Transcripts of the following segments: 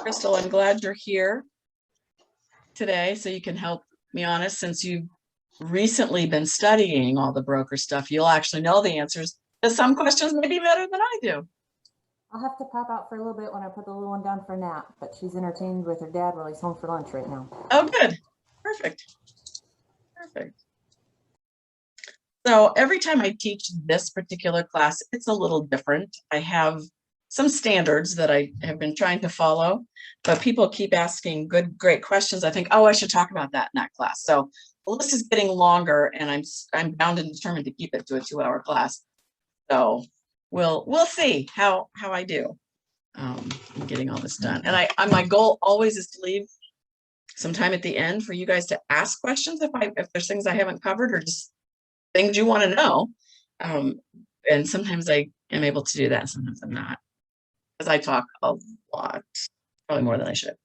Crystal, I'm glad you're here today so you can help me honest. Since you've recently been studying all the broker stuff, you'll actually know the answers to some questions maybe better than I do. I'll have to pop out for a little bit when I put the little one down for a nap, but she's entertained with her dad while he's home for lunch right now. Oh, good. Perfect. Perfect. So every time I teach this particular class, it's a little different. I have some standards that I have been trying to follow, but people keep asking great questions. I think, oh, I should talk about that in that class. So the list is getting longer, and I'm bound and determined to keep it to a 2-hour class. So we'll see how I do in getting all this done. And my goal always is to leave some time at the end for you guys to ask questions if there's things I haven't covered or just things you want to know. And sometimes I am able to do that, and sometimes I'm not, because I talk a lot, probably more than I should.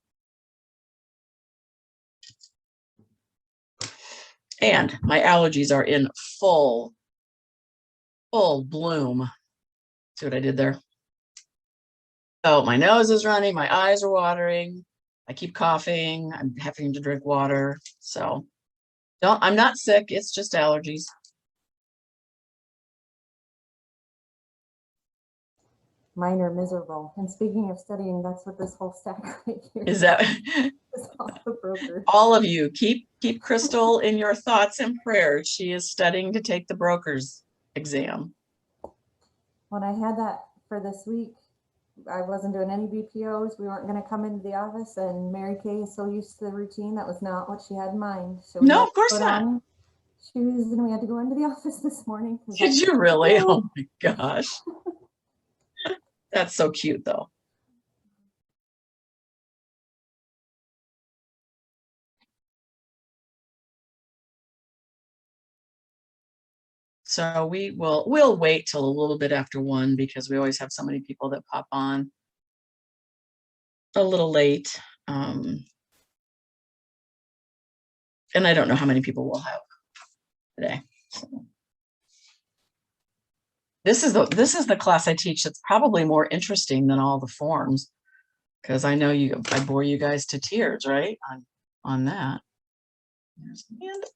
And my allergies are in full bloom. See what I did there? So my nose is running, my eyes are watering, I keep coughing, I'm having to drink water. So I'm not sick, it's just allergies. Mine are miserable. And speaking of studying, that's what this whole stack right here Is that is all the brokers. all of you keep Crystal in your thoughts and prayers. She is studying to take the broker's exam. When I had that for this week, I wasn't doing any BPOs. We weren't going to come into the office, and Mary Kay is so used to the routine. That was not what she had in mind. So no, of course not. Shoes, and we had to go into the office this morning. Did you really? Oh my gosh. That's so cute though. So we'll wait till a little bit after 1 because we always have so many people that pop on a little late. And I don't know how many people we'll have today. So. This is the class I teach that's probably more interesting than all the forms, because I know I bore you guys to tears, right? On that. There's Amanda.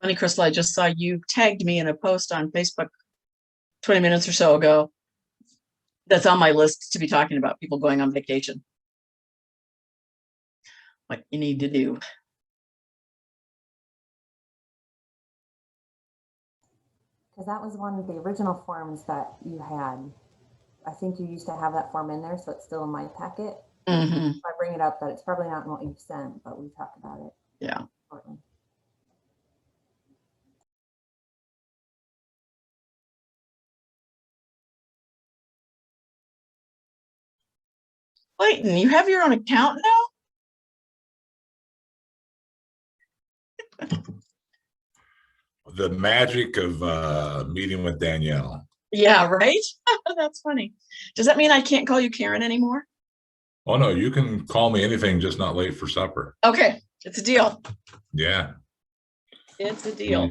Funny, Crystal, I just saw you tagged me in a post on Facebook 20 minutes or so ago. That's on my list to be talking about, people going on vacation. What you need to do. Because that was one of the original forms that you had. I think you used to have that form in there, so it's still in my packet. Mm-hmm. I bring it up that it's probably not in what you've sent, but we talked about it. Yeah. Shortly. Clayton, you have your own account now? The magic of meeting with Danielle. Yeah, right? That's funny. Does that mean I can't call you Karen anymore? Oh, no, you can call me anything, just not late for supper. Okay, it's a deal. Yeah. It's a deal.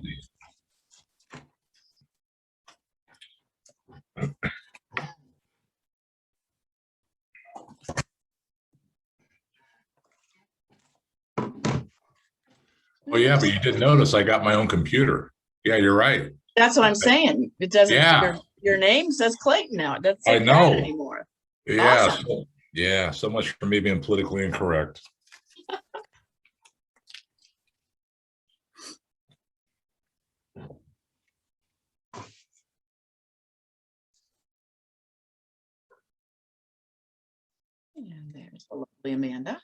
Oh, yeah, but you didn't notice I got my own computer. Yeah, you're right. That's what I'm saying. It doesn't. Yeah. Your name says Clayton now. It doesn't say I know. Karen anymore. Yeah. Awesome. So much for me being politically incorrect. And there's the lovely Amanda.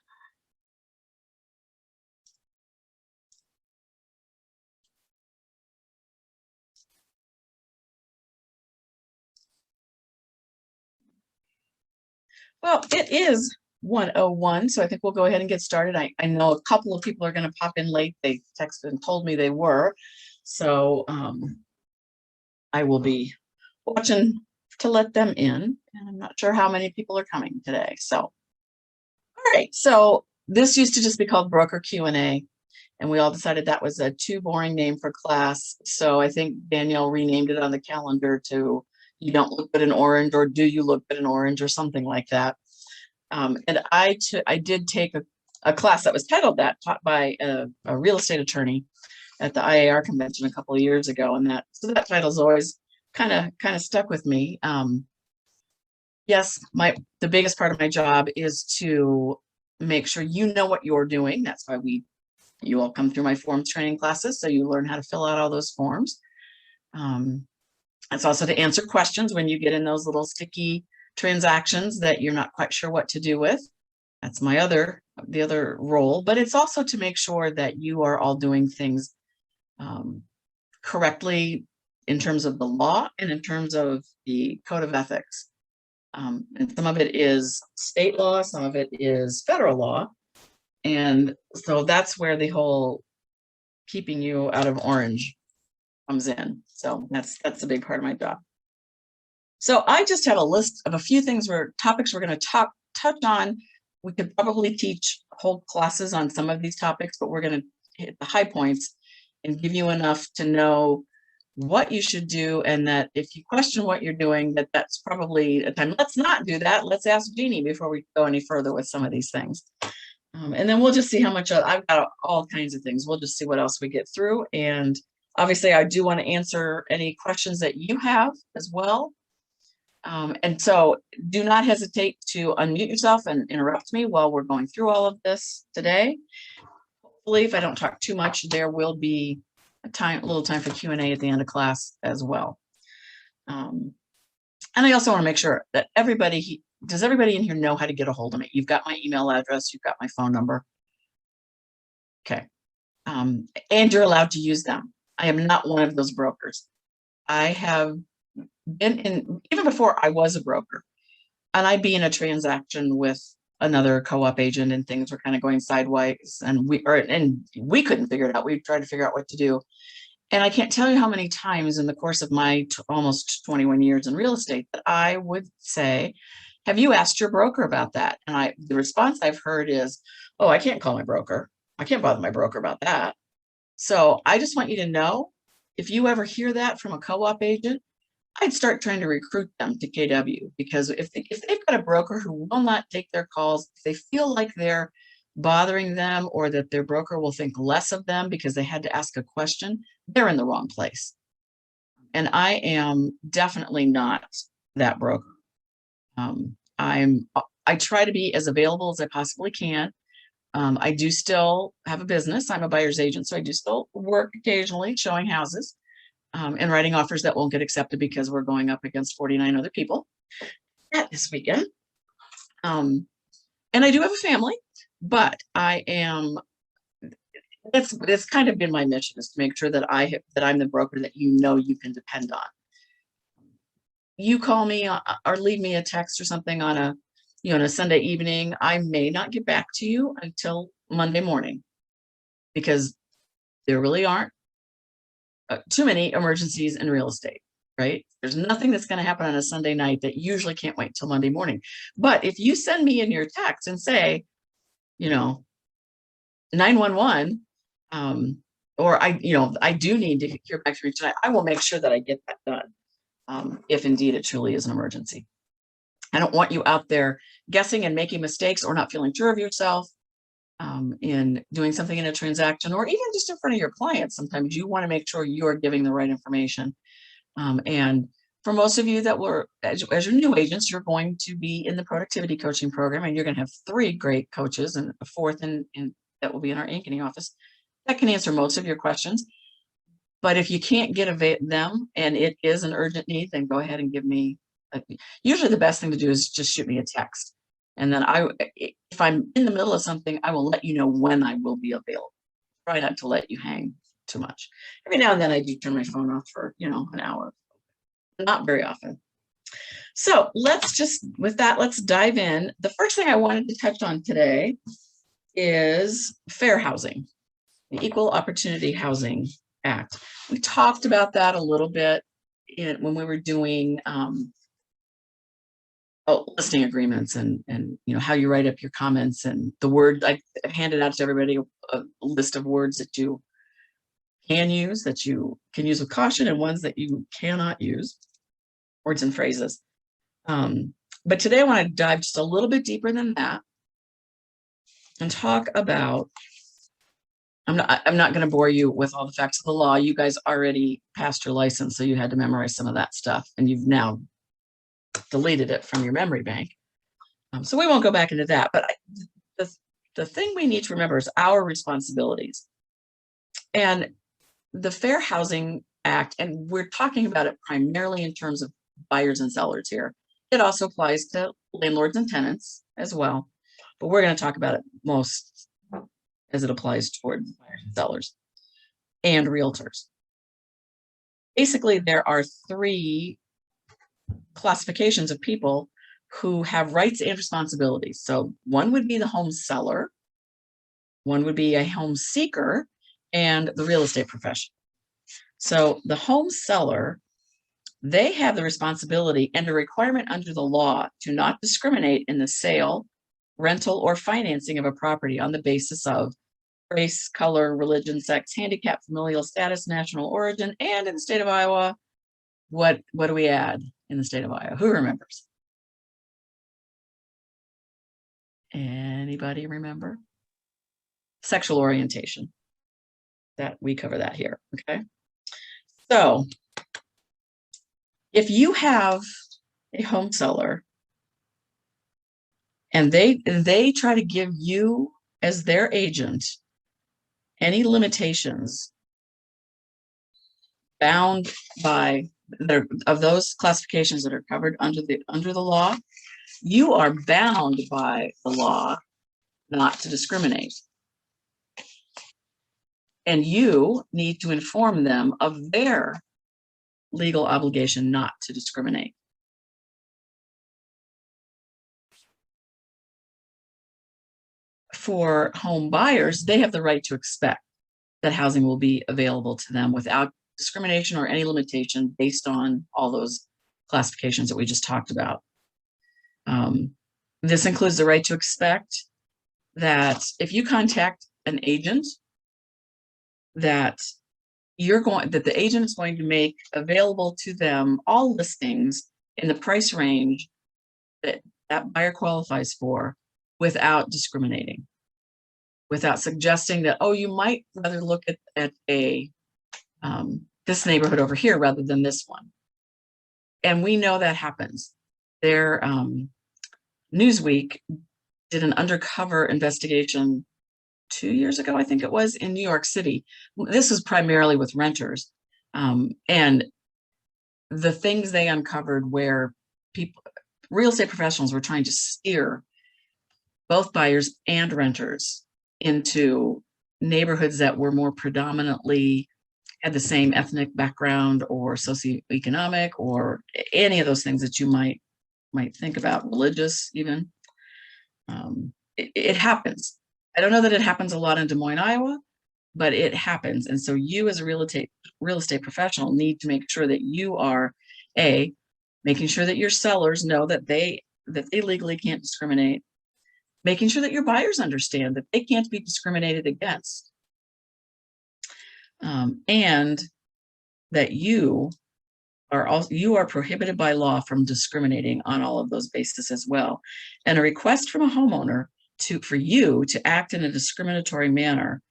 Well, it is 1:01, so I think we'll go ahead and get started. I know a couple of people are going to pop in late. They texted and told me they were. So I will be watching to let them in. And I'm not sure how many people are coming today. So, all right. So this used to just be called Broker Q&A. And we all decided that was a too boring name for class. So I think Danielle renamed it on the calendar to You Don't Look Good in Orange, or Do You Look Good in Orange, or something like that. And I did take a class that was titled that, taught by a real estate attorney at the IAR convention a couple of years ago. And so that title's always kind of stuck with me. Yes, the biggest part of my job is to make sure you know what you're doing. That's why you all come through my forms training classes, so you learn how to fill out all those forms. It's also to answer questions when you get in those little sticky transactions that you're not quite sure what to do with. That's the other role, but it's also to make sure that you are all doing things correctly in terms of the law and in terms of the code of ethics. And some of it is state law, some of it is federal law. And so that's where the whole keeping you out of orange comes in. So that's a big part of my job. So I just have a list of a few topics we're going to touch on. We could probably teach whole classes on some of these topics, but we're going to hit the high points and give you enough to know what you should do, and that if you question what you're doing, that's probably a time. Let's not do that. Let's ask Jeannie before we go any further with some of these things. And then we'll just see how much I've got all kinds of things. We'll just see what else we get through. And obviously I do want to answer any questions that you have as well. And so do not hesitate to unmute yourself and interrupt me while we're going through all of this today. Hopefully, if I don't talk too much, there will be a little time for Q&A at the end of class as well. And I also want to make sure that does everybody in here know how to get a hold of me? You've got my email address, you've got my phone number. Okay. And you're allowed to use them. I am not one of those brokers. I have been even before I was a broker, and I'd be in a transaction with another co-op agent and things were kind of going sideways, and we couldn't figure it out. We tried to figure out what to do. And I can't tell you how many times in the course of my almost 21 years in real estate that I would say, have you asked your broker about that? And the response I've heard is, oh, I can't call my broker. I can't bother my broker about that. So I just want you to know, if you ever hear that from a co-op agent, I'd start trying to recruit them to KW, because if they've got a broker who will not take their calls, if they feel like they're bothering them or that their broker will think less of them because they had to ask a question, they're in the wrong place. And I am definitely not that broker. I try to be as available as I possibly can. I do still have a business. I'm a buyer's agent, so I do still work occasionally showing houses and writing offers that won't get accepted because we're going up against 49 other people this weekend. And I do have a family, but it's kind of been my mission, is to make sure that I'm the broker that you can depend on. You call me or leave me a text or something on a Sunday evening, I may not get back to you until Monday morning, because there really aren't too many emergencies in real estate, right? There's nothing that's going to happen on a Sunday night that usually can't wait till Monday morning. But if you send me in your text and say, 911, or I do need to hear back from you tonight, I will make sure that I get that done. If indeed it truly is an emergency. I don't want you out there guessing and making mistakes or not feeling sure of yourself in doing something in a transaction, or even just in front of your clients. Sometimes you want to make sure you're giving the right information. And for most of you that were, as your new agents, you're going to be in the productivity coaching program, and you're going to have 3 great coaches and a 4th that will be in our Ankeny office that can answer most of your questions. But if you can't get them and it is an urgent need, then go ahead and give me. Usually the best thing to do is just shoot me a text. And then if I'm in the middle of something, I will let you know when I will be available. Try not to let you hang too much. Every now and then I do turn my phone off for, an hour. Not very often. So with that, let's dive in. The first thing I wanted to touch on today is fair housing, the Equal Opportunity Housing Act. We talked about that a little bit when we were doing listing agreements and how you write up your comments and the word. I handed out to everybody a list of words that you can use with caution, and ones that you cannot use, words and phrases. But today I want to dive just a little bit deeper than that and talk about, I'm not going to bore you with all the facts of the law. You guys already passed your license, so you had to memorize some of that stuff, and you've now deleted it from your memory bank. So we won't go back into that, but the thing we need to remember is our responsibilities. And the Fair Housing Act, and we're talking about it primarily in terms of buyers and sellers here. It also applies to landlords and tenants as well, but we're going to talk about it most as it applies toward buyers and sellers and realtors. Basically, there are 3 classifications of people who have rights and responsibilities. So one would be the home seller, one would be a home seeker, and the real estate professional. So the home seller, they have the responsibility and a requirement under the law to not discriminate in the sale, rental, or financing of a property on the basis of race, color, religion, sex, handicap, familial status, national origin, and in the state of Iowa, what do we add in the state of Iowa? Who remembers? Anybody remember? Sexual orientation. That we cover that here, okay? So if you have a home seller and they try to give you as their agent any limitations bound by of those classifications that are covered under the law, you are bound by the law not to discriminate. And you need to inform them of their legal obligation not to discriminate. For home buyers, they have the right to expect that housing will be available to them without discrimination or any limitation based on all those classifications that we just talked about. This includes the right to expect that if you contact an agent, that the agent is going to make available to them all listings in the price range that that buyer qualifies for without discriminating, without suggesting that, oh, you might rather look at this neighborhood over here rather than this one. And we know that happens. Newsweek did an undercover investigation 2 years ago, I think it was, in New York City. This is primarily with renters. And the things they uncovered where real estate professionals were trying to steer both buyers and renters into neighborhoods that were more predominantly had the same ethnic background or socioeconomic or any of those things that you might think about, religious even. It happens. I don't know that it happens a lot in Des Moines, Iowa, but it happens. And so you as a real estate professional need to make sure that you are making sure that your sellers know that they legally can't discriminate, making sure that your buyers understand that they can't be discriminated against, and that you are prohibited by law from discriminating on all of those bases as well. And a request from a homeowner for you to act in a discriminatory manner,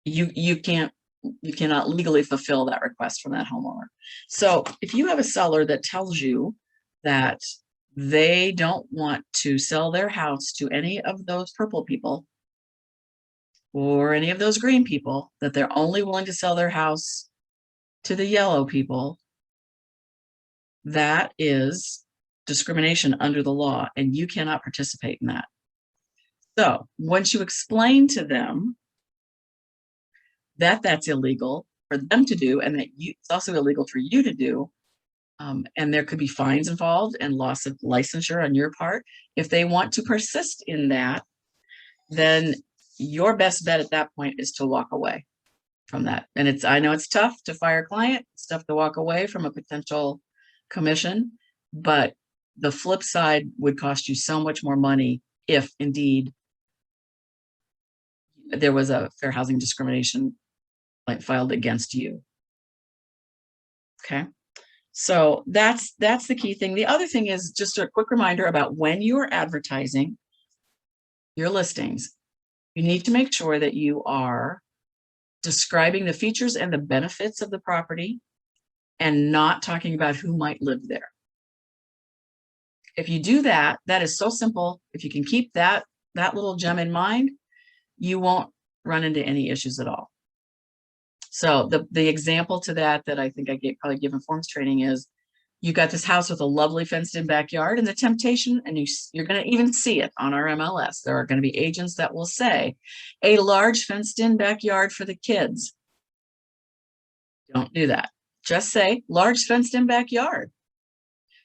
you cannot legally fulfill that request from that homeowner. So if you have a seller that tells you that they don't want to sell their house to any of those purple people or any of those green people, that they're only willing to sell their house to the yellow people, that is discrimination under the law, and you cannot participate in that. So once you explain to them that that's illegal for them to do, and that it's also illegal for you to do, And there could be fines involved and loss of licensure on your part. If they want to persist in that, then your best bet at that point is to walk away from that. And I know it's tough to fire a client, it's tough to walk away from a potential commission, but the flip side would cost you so much more money if indeed there was a fair housing discrimination like filed against you. Okay. So that's the key thing. The other thing is just a quick reminder about when you are advertising your listings, you need to make sure that you are describing the features and the benefits of the property and not talking about who might live there. If you do that, that is so simple. If you can keep that little gem in mind, you won't run into any issues at all. So the example to that I think I probably give in forms training is you got this house with a lovely fenced in backyard, and the temptation, and you're going to even see it on our MLS. There are going to be agents that will say a large fenced in backyard for the kids. Don't do that. Just say large fenced in backyard.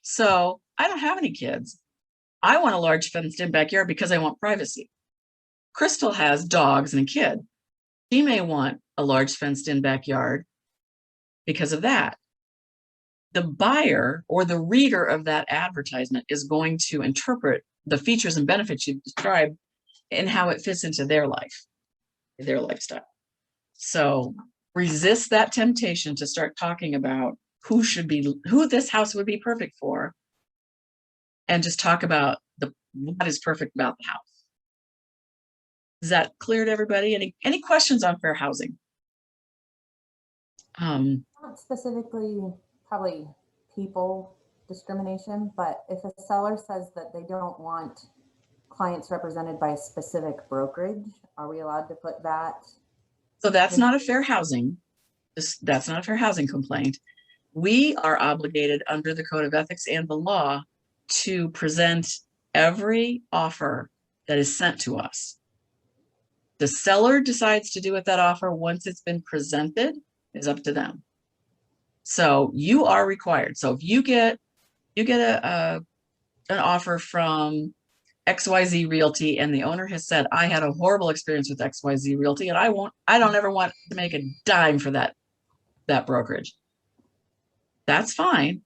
So I don't have any kids. I want a large fenced in backyard because I want privacy. Crystal has dogs and a kid. She may want a large fenced in backyard because of that. The buyer or the reader of that advertisement is going to interpret the features and benefits you've described and how it fits into their life, their lifestyle. So resist that temptation to start talking about who this house would be perfect for, and just talk about what is perfect about the house. Is that clear to everybody? Any questions on fair housing? Not specifically probably people discrimination, but if a seller says that they don't want clients represented by a specific brokerage, are we allowed to put that? So that's not a fair housing. That's not a fair housing complaint. We are obligated under the Code of Ethics and the law to present every offer that is sent to us. The seller decides to do with that offer once it's been presented is up to them. So you are required. So if you get an offer from XYZ Realty and the owner has said, I had a horrible experience with XYZ Realty and I don't ever want to make a dime for that brokerage. That's fine.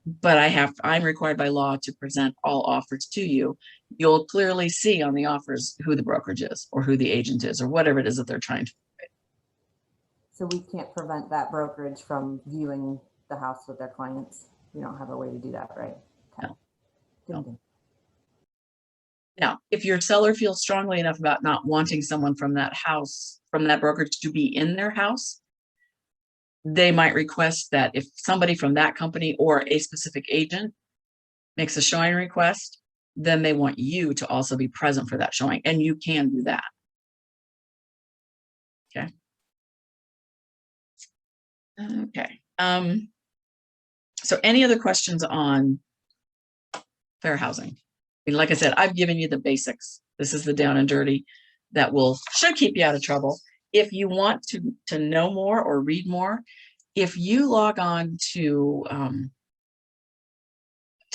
But I'm required by law to present all offers to you. You'll clearly see on the offers who the brokerage is or who the agent is or whatever it is that they're trying to. So we can't prevent that brokerage from viewing the house with their clients. We don't have a way to do that, right? Okay. No. Now, if your seller feels strongly enough about not wanting someone from that house, from that brokerage to be in their house, they might request that if somebody from that company or a specific agent makes a showing request, then they want you to also be present for that showing, and you can do that. Okay. Okay. So any other questions on fair housing? And like I said, I've given you the basics. This is the down and dirty that should keep you out of trouble. If you want to know more or read more, if you log on to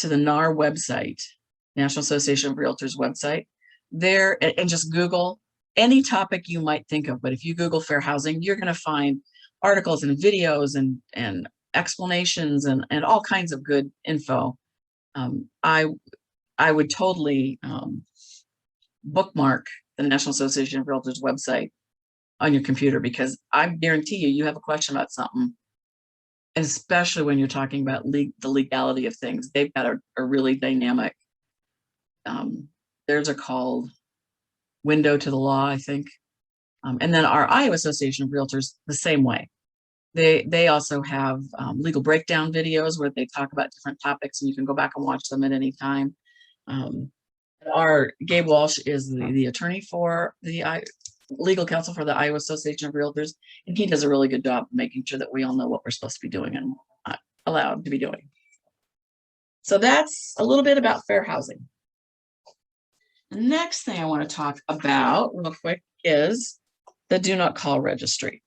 the NAR website, National Association of Realtors website, there, and just Google any topic you might think of. But if you Google fair housing, you're going to find articles and videos and explanations and all kinds of good info. I would totally bookmark the National Association of Realtors website on your computer, because I guarantee you have a question about something, and especially when you're talking about the legality of things. They've got a really dynamic, theirs are called Window to the Law, I think. And then our Iowa Association of Realtors, the same way. They also have legal breakdown videos where they talk about different topics, and you can go back and watch them at any time. Our Gabe Walsh is the attorney for the legal counsel for the Iowa Association of Realtors, and he does a really good job of making sure that we all know what we're supposed to be doing and not allowed to be doing. So that's a little bit about fair housing. The next thing I want to talk about real quick is the do not call registry.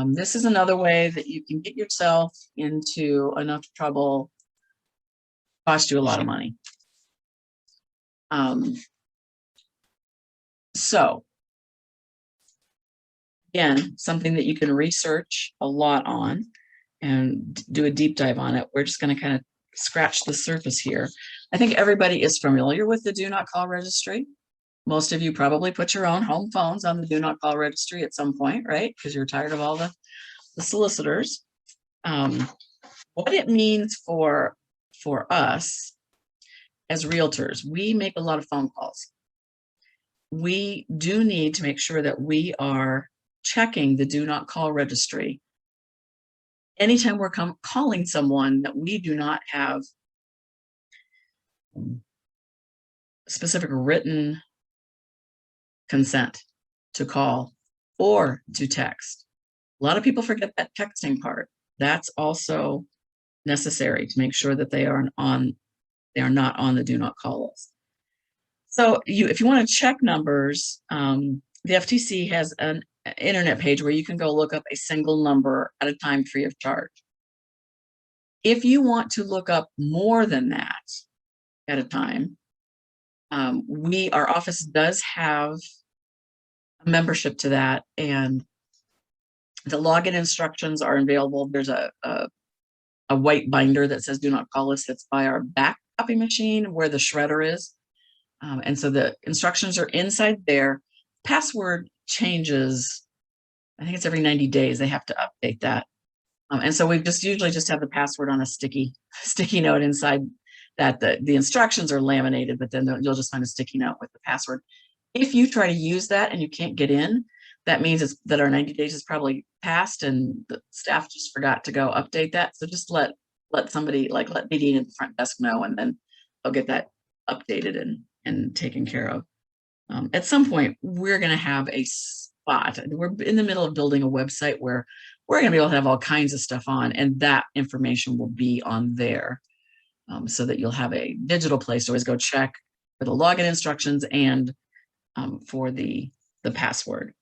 This is another way that you can get yourself into enough trouble, cost you a lot of money. So again, something that you can research a lot on and do a deep dive on it. We're just going to kind of scratch the surface here. I think everybody is familiar with the Do Not Call registry. Most of you probably put your own home phones on the Do Not Call registry at some point, right? Because you're tired of all the solicitors. What it means for us as realtors, we make a lot of phone calls. We do need to make sure that we are checking the Do Not Call registry anytime we're calling someone that we do not have specific written consent to call or to text. A lot of people forget that texting part. That's also necessary to make sure that they are not on the Do Not Call list. So if you want to check numbers, the FTC has an internet page where you can go look up a single number at a time free of charge. If you want to look up more than that at a time, our office does have a membership to that, and the login instructions are available. There's a white binder that says Do Not Call List that's by our back copy machine where the shredder is. And so the instructions are inside there. Password changes, I think it's every 90 days, they have to update that. And so we usually just have the password on a sticky note inside that. The instructions are laminated, but then you'll just find a sticky note with the password. If you try to use that and you can't get in, that means that our 90 days is probably passed and the staff just forgot to go update that. So just let somebody, let BD at the front desk know, and then they'll get that updated and taken care of. At some point, we're going to have a spot. We're in the middle of building a website where we're going to be able to have all kinds of stuff on, and that information will be on there, so that you'll have a digital place to always go check for the login instructions and for the password.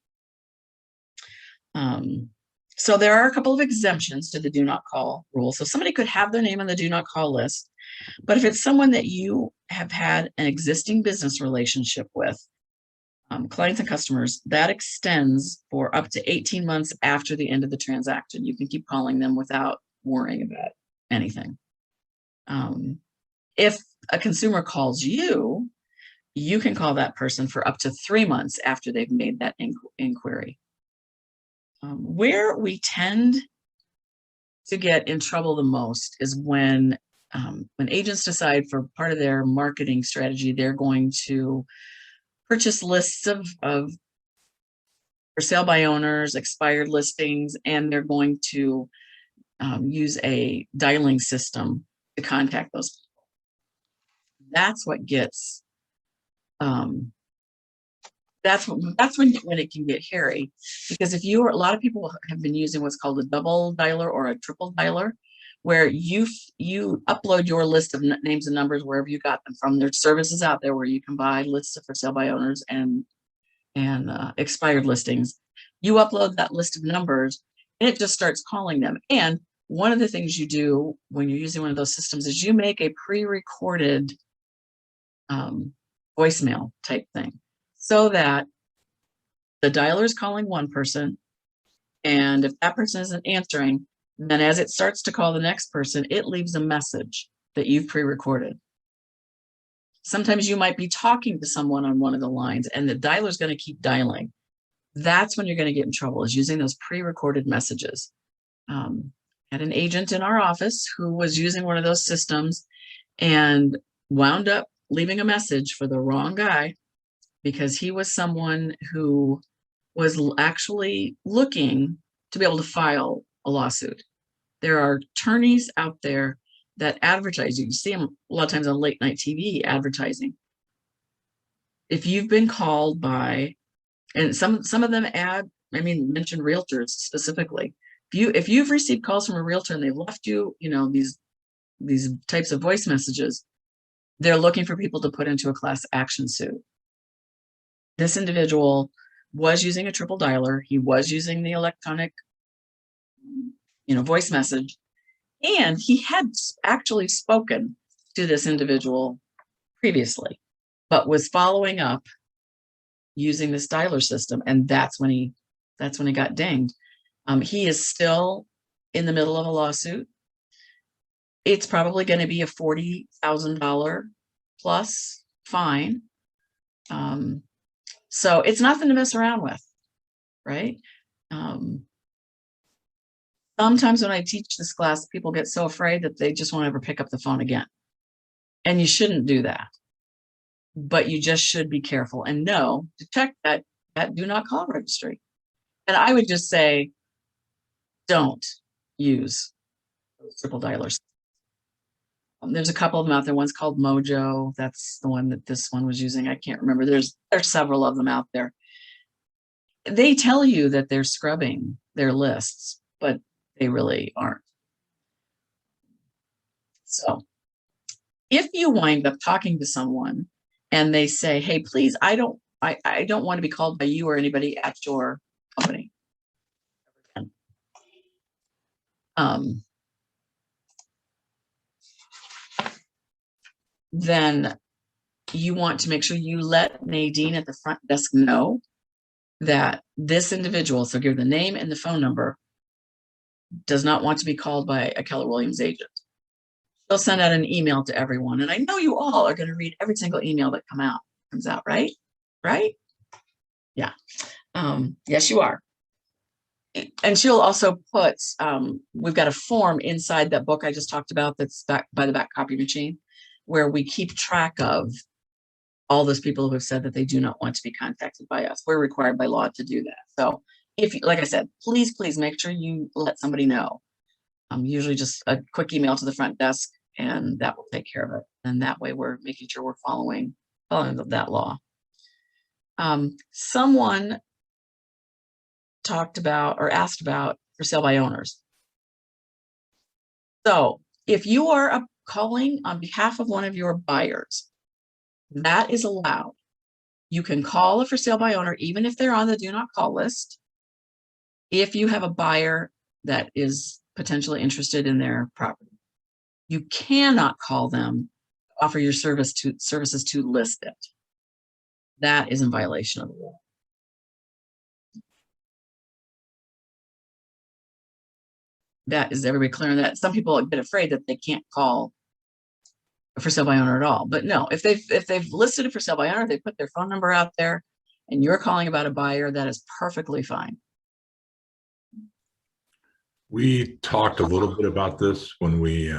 So there are a couple of exemptions to the Do Not Call rule. So somebody could have their name on the Do Not Call list, but if it's someone that you have had an existing business relationship with, clients and customers, that extends for up to 18 months after the end of the transaction. You can keep calling them without worrying about anything. If a consumer calls you, you can call that person for up to 3 months after they've made that inquiry. Where we tend to get in trouble the most is when agents decide for part of their marketing strategy, they're going to purchase lists of for sale by owners, expired listings, and they're going to use a dialing system to contact those people. That's what gets that's when it can get hairy, because a lot of people have been using what's called a double dialer or a triple dialer, where you upload your list of names and numbers wherever you got them from. There's services out there where you can buy lists of for sale by owners and expired listings. You upload that list of numbers and it just starts calling them. And one of the things you do when you're using one of those systems is you make a pre-recorded voicemail type thing, so that the dialer is calling one person, and if that person isn't answering, then as it starts to call the next person, it leaves a message that you've pre-recorded. Sometimes you might be talking to someone on one of the lines and the dialer is going to keep dialing. That's when you're going to get in trouble, is using those pre-recorded messages. Had an agent in our office who was using one of those systems and wound up leaving a message for the wrong guy, because he was someone who was actually looking to be able to file a lawsuit. There are attorneys out there that advertise. You see them a lot of times on late night TV advertising. If you've been called by, and some of them mention realtors specifically. If you've received calls from a realtor and they've left you, these types of voice messages, they're looking for people to put into a class action suit. This individual was using a triple dialer. He was using the electronic voice message. And he had actually spoken to this individual previously, but was following up using this dialer system. And that's when he got dinged. He is still in the middle of a lawsuit. It's probably going to be a $40,000 plus fine. So it's nothing to mess around with, right? Sometimes when I teach this class, people get so afraid that they just won't ever pick up the phone again. And you shouldn't do that. But you just should be careful and know to check that do not call registry. And I would just say, don't use triple dialers. There's a couple of them out there. One's called Mojo. That's the one that this one was using. I can't remember. There's several of them out there. They tell you that they're scrubbing their lists, but they really aren't. So if you wind up talking to someone and they say, hey, please, I don't want to be called by you or anybody at your company. Then you want to make sure you let Nadine at the front desk know that this individual, so give the name and the phone number, does not want to be called by a Keller Williams agent. They'll send out an email to everyone. And I know you all are going to read every single email that comes out, right? Right? Yeah. Yes, you are. And she'll also put, we've got a form inside that book I just talked about that's back by the back copy machine, where we keep track of all those people who have said that they do not want to be contacted by us. We're required by law to do that. So if, like I said, please make sure you let somebody know. Usually just a quick email to the front desk and that will take care of it. And that way we're making sure we're following that law. Someone talked about or asked about for sale by owners. So if you are calling on behalf of one of your buyers, that is allowed. You can call a for sale by owner, even if they're on the do not call list, if you have a buyer that is potentially interested in their property. You cannot call them, offer your services to list it. That is in violation of the law. That is everybody clear on that? Some people have been afraid that they can't call a for sale by owner at all, but no, if they've listed it for sale by owner, they put their phone number out there and you're calling about a buyer, that is perfectly fine. We talked a little bit about this when we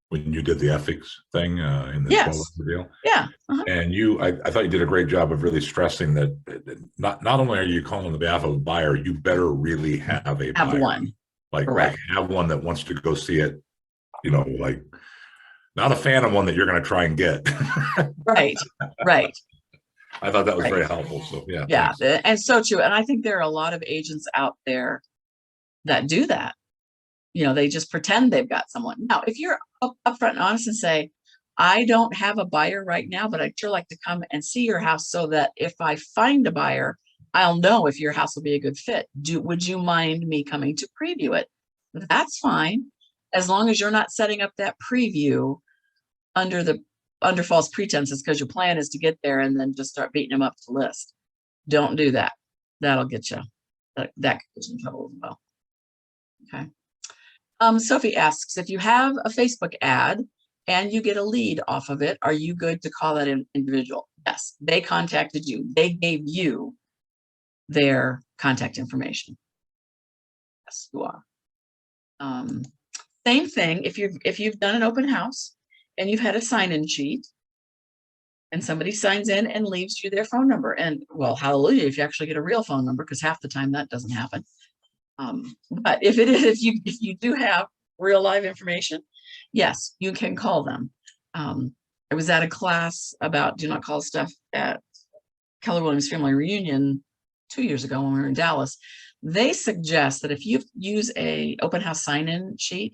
when you did the ethics thing in the Yes. 12 deal. Yeah. And I thought you did a great job of really stressing that not only are you calling on the behalf of a buyer, you better really have a buyer. One. Like Correct. have one that wants to go see it, like not a fan of one that you're going to try and get. Right. I thought that was very helpful. So yeah, thanks. and so true. And I think there are a lot of agents out there that do that. They just pretend they've got someone. Now, if you're upfront and honest and say, I don't have a buyer right now, but I'd sure like to come and see your house so that if I find a buyer, I'll know if your house will be a good fit. Would you mind me coming to preview it? That's fine, as long as you're not setting up that preview under false pretenses, because your plan is to get there and then just start beating them up to list. Don't do that. That'll get you. That could get you in trouble as well. Okay. Sophie asks, if you have a Facebook ad and you get a lead off of it, are you good to call that individual? Yes, they contacted you. They gave you their contact information. Yes, you are. Same thing if you've done an open house and you've had a sign-in sheet and somebody signs in and leaves you their phone number, and well, hallelujah if you actually get a real phone number, because half the time that doesn't happen. But if you do have real live information, yes, you can call them. I was at a class about do not call stuff at Keller Williams Family Reunion 2 years ago when we were in Dallas. They suggest that if you use a open house sign-in sheet,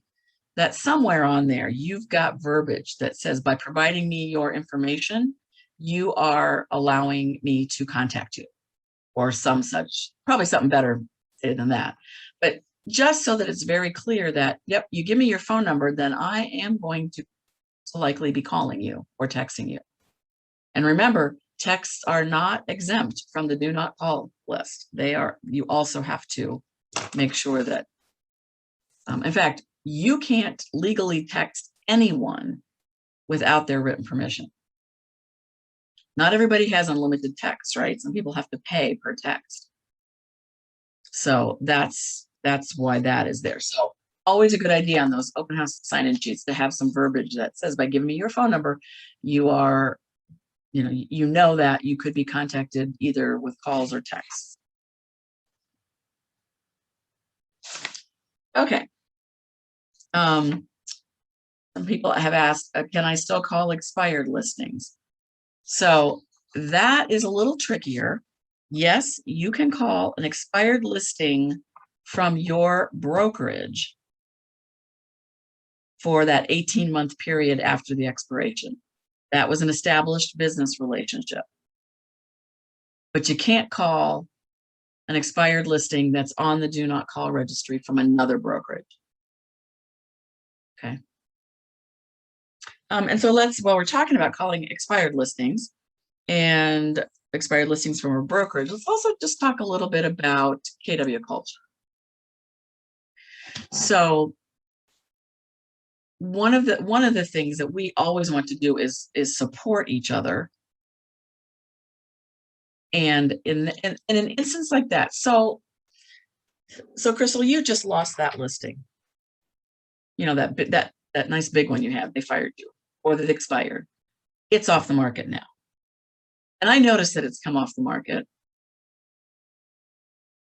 that somewhere on there you've got verbiage that says, by providing me your information, you are allowing me to contact you, or some such, probably something better than that. But just so that it's very clear that, yep, you give me your phone number, then I am going to likely be calling you or texting you. And remember, texts are not exempt from the do not call list. They are, you also have to make sure that, in fact, you can't legally text anyone without their written permission. Not everybody has unlimited text, right? Some people have to pay per text. So that's why that is there. So always a good idea on those open house sign-in sheets to have some verbiage that says, by giving me your phone number, you are, you know that you could be contacted either with calls or texts. Okay. Some people have asked, can I still call expired listings? So that is a little trickier. Yes, you can call an expired listing from your brokerage for that 18-month period after the expiration. That was an established business relationship. But you can't call an expired listing that's on the do not call registry from another brokerage. Okay. And so while we're talking about calling expired listings and expired listings from a brokerage, let's also just talk a little bit about KW culture. So one of the things that we always want to do is support each other. And in an instance like that, so Crystal, you just lost that listing. That nice big one you had, they fired you, or that expired. It's off the market now. And I noticed that it's come off the market.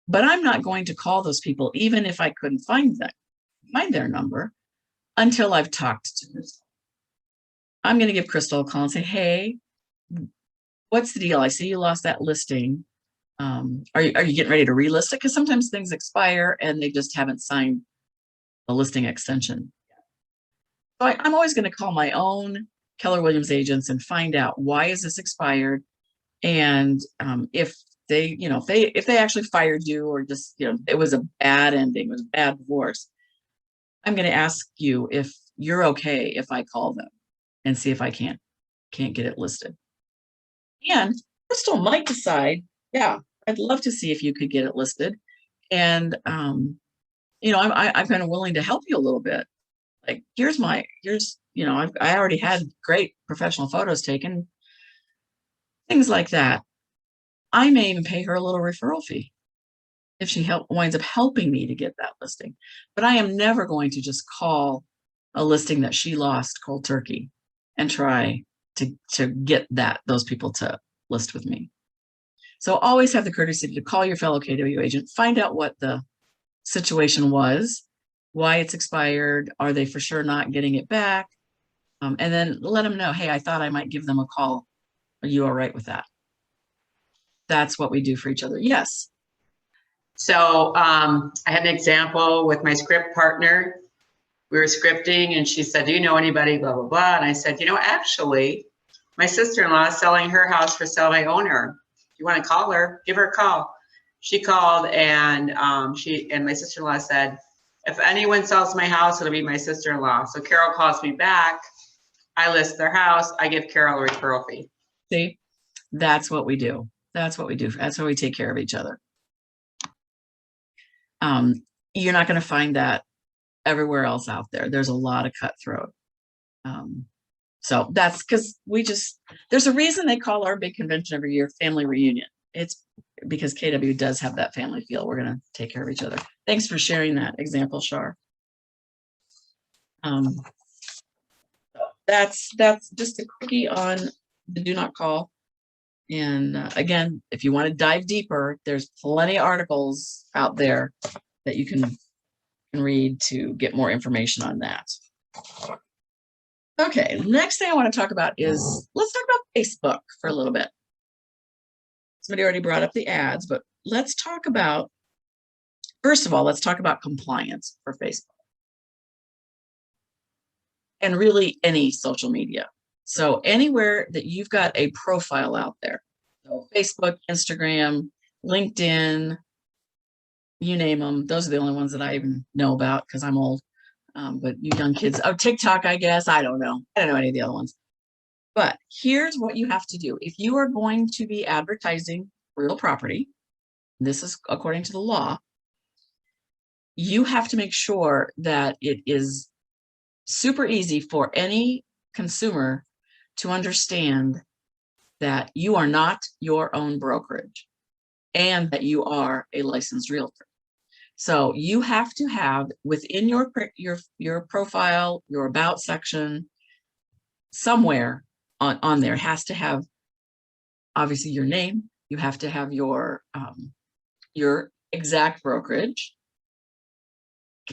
But I'm not going to call those people, even if I couldn't find their number, until I've talked to Crystal. I'm going to give Crystal a call and say, hey, what's the deal? I see you lost that listing. Are you getting ready to relist it? Because sometimes things expire and they just haven't signed the listing extension. So I'm always going to call my own Keller Williams agents and find out, why is this expired? And if they actually fired you, or just, it was a bad ending, it was a bad divorce, I'm going to ask you if you're okay if I call them and see if I can't get it listed. And Crystal might decide, yeah, I'd love to see if you could get it listed. And I'm kind of willing to help you a little bit. Like, I already had great professional photos taken, things like that. I may even pay her a little referral fee if she winds up helping me to get that listing. But I am never going to just call a listing that she lost cold turkey and try to get those people to list with me. So always have the courtesy to call your fellow KW agent, find out what the situation was, why it's expired, are they for sure not getting it back, and then let them know, hey, I thought I might give them a call. Are you all right with that? That's what we do for each other. Yes. So I had an example with my script partner. We were scripting and she said, do you know anybody, blah, blah, blah. And I said, actually, my sister-in-law is selling her house for sale by owner. If you want to call her, give her a call. She called and my sister-in-law said, if anyone sells my house, it'll be my sister-in-law. So Carol calls me back. I list their house. I give Carol a referral fee. See, that's what we do. That's what we do. That's how we take care of each other. You're not going to find that everywhere else out there. There's a lot of cutthroat. So that's because there's a reason they call our big convention every year family reunion. It's because KW does have that family feel. We're going to take care of each other. Thanks for sharing that example, Shar. That's just a quickie on the do not call. And again, if you want to dive deeper, there's plenty of articles out there that you can read to get more information on that. Okay, next thing I want to talk about is, let's talk about Facebook for a little bit. Somebody already brought up the ads, but let's talk about, first of all, let's talk about compliance for Facebook. And really any social media. So anywhere that you've got a profile out there, so Facebook, Instagram, LinkedIn, you name them. Those are the only ones that I even know about because I'm old. But you young kids, oh, TikTok, I guess. I don't know. I don't know any of the other ones. But here's what you have to do. If you are going to be advertising real property, this is according to the law, you have to make sure that it is super easy for any consumer to understand that you are not your own brokerage and that you are a licensed realtor. So you have to have within your profile, your about section, somewhere on there, it has to have obviously your name. You have to have your exact brokerage,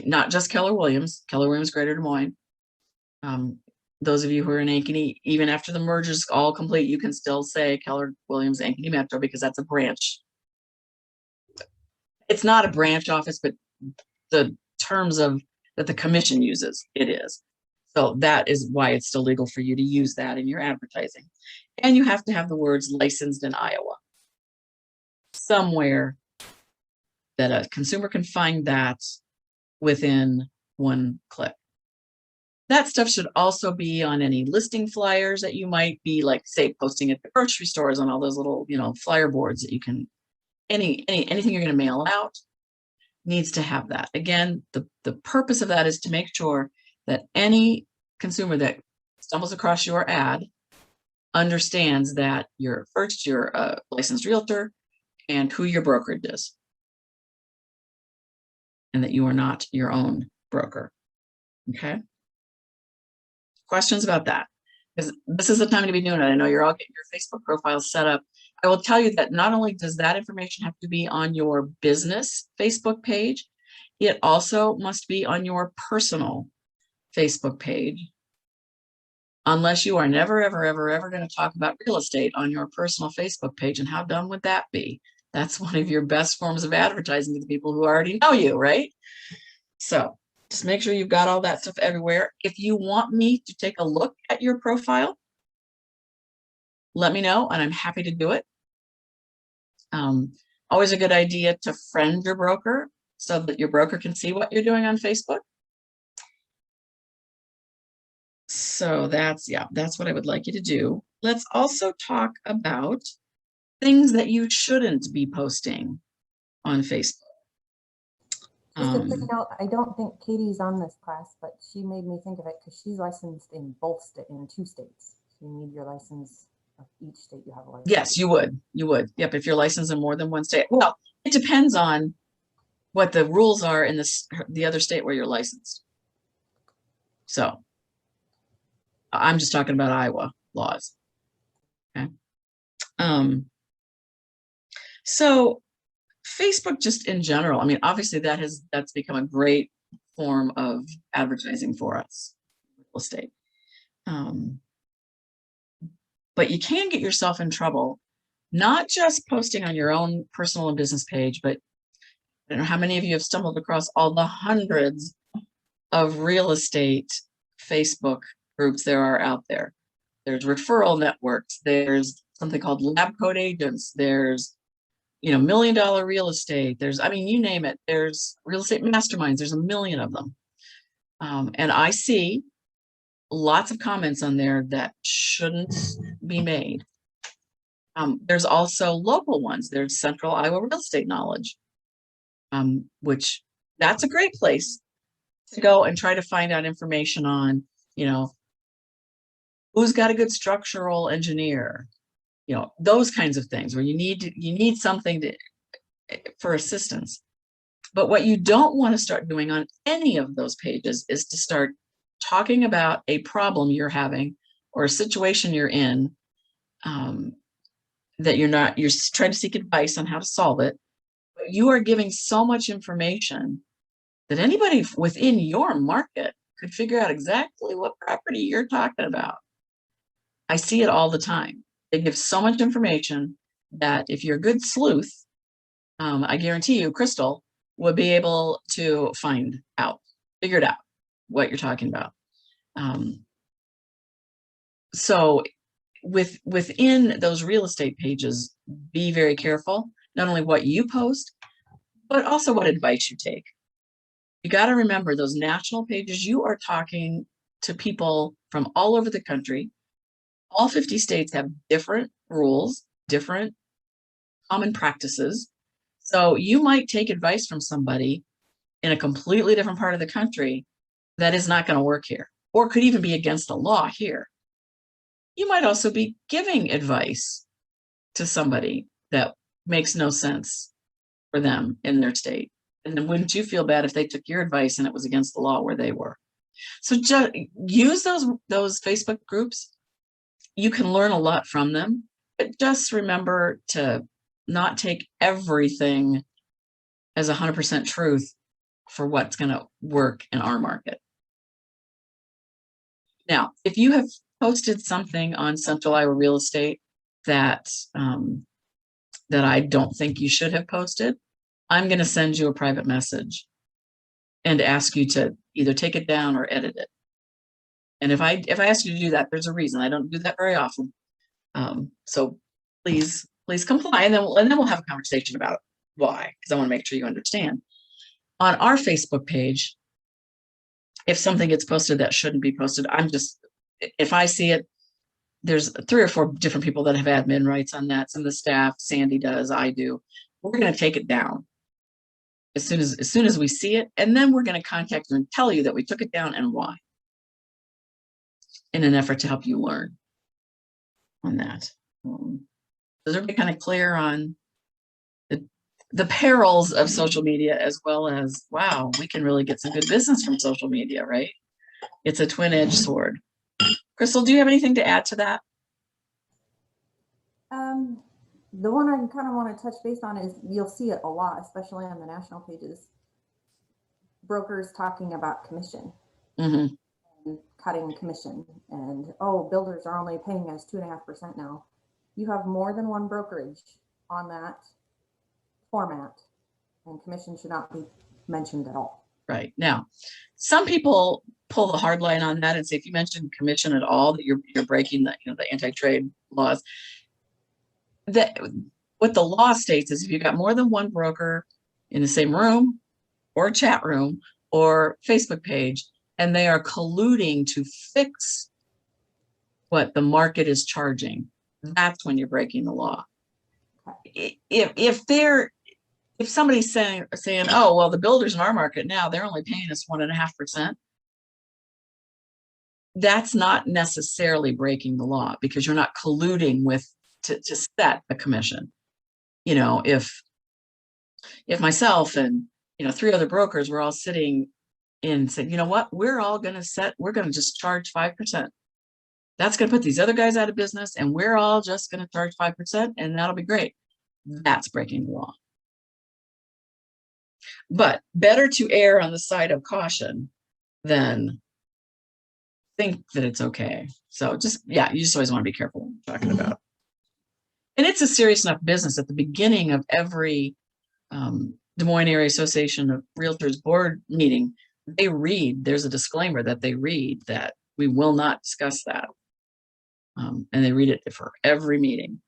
not just Keller Williams Greater Des Moines. Those of you who are in Ankeny, even after the merger is all complete, you can still say Keller Williams Ankeny Metro because that's a branch. It's not a branch office, but the terms of that the commission uses, it is. So that is why it's still legal for you to use that in your advertising. And you have to have the words licensed in Iowa somewhere that a consumer can find that within one click. That stuff should also be on any listing flyers that you might be like, say, posting at the grocery stores on all those little, flyer boards that you can, anything you're going to mail out needs to have that. Again, the purpose of that is to make sure that any consumer that stumbles across your ad understands that you're a licensed realtor and who your brokerage is, and that you are not your own broker. Okay. Questions about that? Because this is the time to be doing it. I know you're all getting your Facebook profiles set up. I will tell you that not only does that information have to be on your business Facebook page, it also must be on your personal Facebook page. Unless you are never, ever, ever, ever going to talk about real estate on your personal Facebook page. And how dumb would that be? That's one of your best forms of advertising to the people who already know you, right? So just make sure you've got all that stuff everywhere. If you want me to take a look at your profile, let me know and I'm happy to do it. Always a good idea to friend your broker so that your broker can see what you're doing on Facebook. So that's what I would like you to do. Let's also talk about things that you shouldn't be posting on Facebook. Just a quick note, I don't think Katie's on this class, but she made me think of it because she's licensed in in 2 states. So you need your license of each state you have a license. Yes, you would. Yep, if you're licensed in more than one state. Well, it depends on what the rules are in the other state where you're licensed. So I'm just talking about Iowa laws. Okay. So Facebook just in general, I mean, obviously that's become a great form of advertising for us, real estate. But you can get yourself in trouble, not just posting on your own personal and business page, but I don't know how many of you have stumbled across all the hundreds of real estate Facebook groups there are out there. There's referral networks. There's something called Lab Coat Agents. There's, $1 million real estate. There's, you name it. There's real estate masterminds. There's a million of them. And I see lots of comments on there that shouldn't be made. There's also local ones. There's Central Iowa Real Estate Knowledge, which that's a great place to go and try to find out information on, who's got a good structural engineer, those kinds of things where you need something for assistance. But what you don't want to start doing on any of those pages is to start talking about a problem you're having or a situation you're in, that you're trying to seek advice on how to solve it, but you are giving so much information that anybody within your market could figure out exactly what property you're talking about. I see it all the time. They give so much information that if you're a good sleuth, I guarantee you, Crystal would be able to figure it out what you're talking about. So within those real estate pages, be very careful, not only what you post, but also what advice you take. You got to remember those national pages, you are talking to people from all over the country. All 50 states have different rules, different common practices. So you might take advice from somebody in a completely different part of the country that is not going to work here, or could even be against the law here. You might also be giving advice to somebody that makes no sense for them in their state. And then wouldn't you feel bad if they took your advice and it was against the law where they were? So just use those Facebook groups. You can learn a lot from them, but just remember to not take everything as 100% truth for what's going to work in our market. Now, if you have posted something on Central Iowa Real Estate that that I don't think you should have posted, I'm going to send you a private message and ask you to either take it down or edit it. And if I ask you to do that, there's a reason. I don't do that very often. So please comply, and then we'll have a conversation about why, because I want to make sure you understand. On our Facebook page, if something gets posted that shouldn't be posted, if I see it, there's 3 or 4 different people that have admin rights on that. Some of the staff, Sandy does, I do. We're going to take it down as soon as we see it, and then we're going to contact you and tell you that we took it down and why, in an effort to help you learn on that. Is everybody kind of clear on the perils of social media, as well as, wow, we can really get some good business from social media, right? It's a twin-edged sword. Crystal, do you have anything to add to that? The one I kind of want to touch base on is, you'll see it a lot, especially on the national pages, brokers talking about commission. Mm-hmm. And cutting commission, and oh, builders are only paying us 2.5% now. You have more than one brokerage on that format, and commission should not be mentioned at all. Right. Now, some people pull the hard line on that and say, if you mention commission at all, that you're breaking the anti-trade laws. That what the law states is, if you've got more than one broker in the same room or chat room or Facebook page, and they are colluding to fix what the market is charging, that's when you're breaking the law. If somebody's saying, oh, well, the builders in our market now, they're only paying us 1.5%. That's not necessarily breaking the law, because you're not colluding to set a commission. If myself and 3 other brokers were all sitting and said, you know what, we're going to just charge 5%. That's going to put these other guys out of business, and we're all just going to charge 5%, and that'll be great. That's breaking the law. But better to err on the side of caution than think that it's okay. So you just always want to be careful what you're talking about. And it's a serious enough business. At the beginning of every Des Moines Area Association of Realtors board meeting, there's a disclaimer that they read that we will not discuss that. And they read it for every meeting.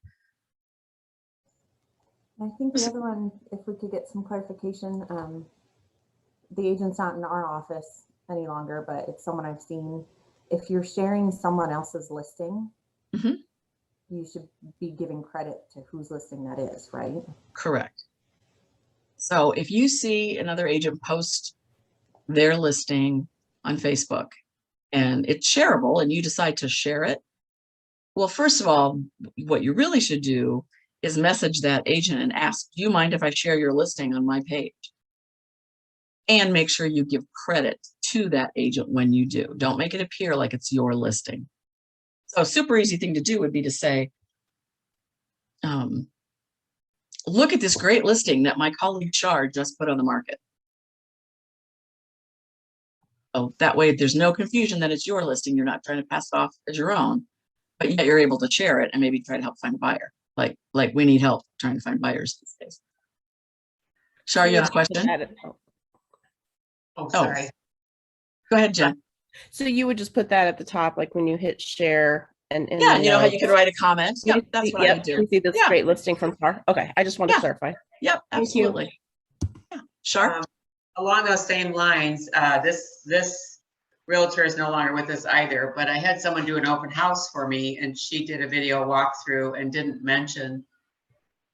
I think the other one, if we could get some clarification, the agent's not in our office any longer, but it's someone I've seen. If you're sharing someone else's listing, Mm-hmm. you should be giving credit to whose listing that is, right? Correct. So if you see another agent post their listing on Facebook and it's shareable and you decide to share it, well, first of all, what you really should do is message that agent and ask, do you mind if I share your listing on my page? And make sure you give credit to that agent when you do. Don't make it appear like it's your listing. So a super easy thing to do would be to say, look at this great listing that my colleague Shar just put on the market. So that way there's no confusion that it's your listing. You're not trying to pass it off as your own, but yet you're able to share it and maybe try to help find a buyer. Like we need help trying to find buyers these days. Shar, you have a question? Oh, sorry. Go ahead, Jen. So you would just put that at the top, like when you hit share and Yeah, and you know how you can write a comment. You Yep, that's what I would do. You see this Yeah. great listing from Tar. Okay, I just wanted Yeah. to clarify. Yep, Thank you. absolutely. Yeah. Sharp? Along those same lines, this realtor is no longer with us either, but I had someone do an open house for me, and she did a video walkthrough and didn't mention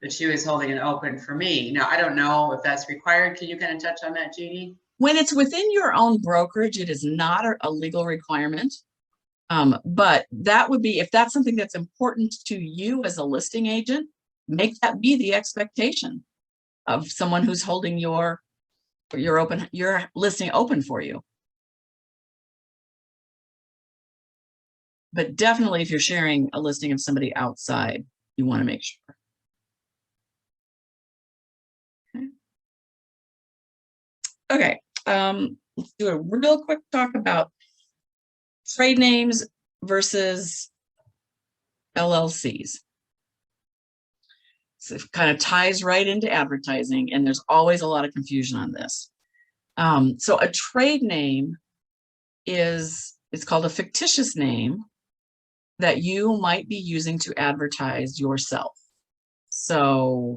that she was holding an open for me. Now, I don't know if that's required. Can you kind of touch on that, Jeannie? When it's within your own brokerage, it is not a legal requirement. But that would be, if that's something that's important to you as a listing agent, make that be the expectation of someone who's holding your listing open for you. But definitely if you're sharing a listing of somebody outside, you want to make sure. Okay, let's do a real quick talk about trade names versus LLCs. So it kind of ties right into advertising, and there's always a lot of confusion on this. So a trade name it's called a fictitious name that you might be using to advertise yourself. So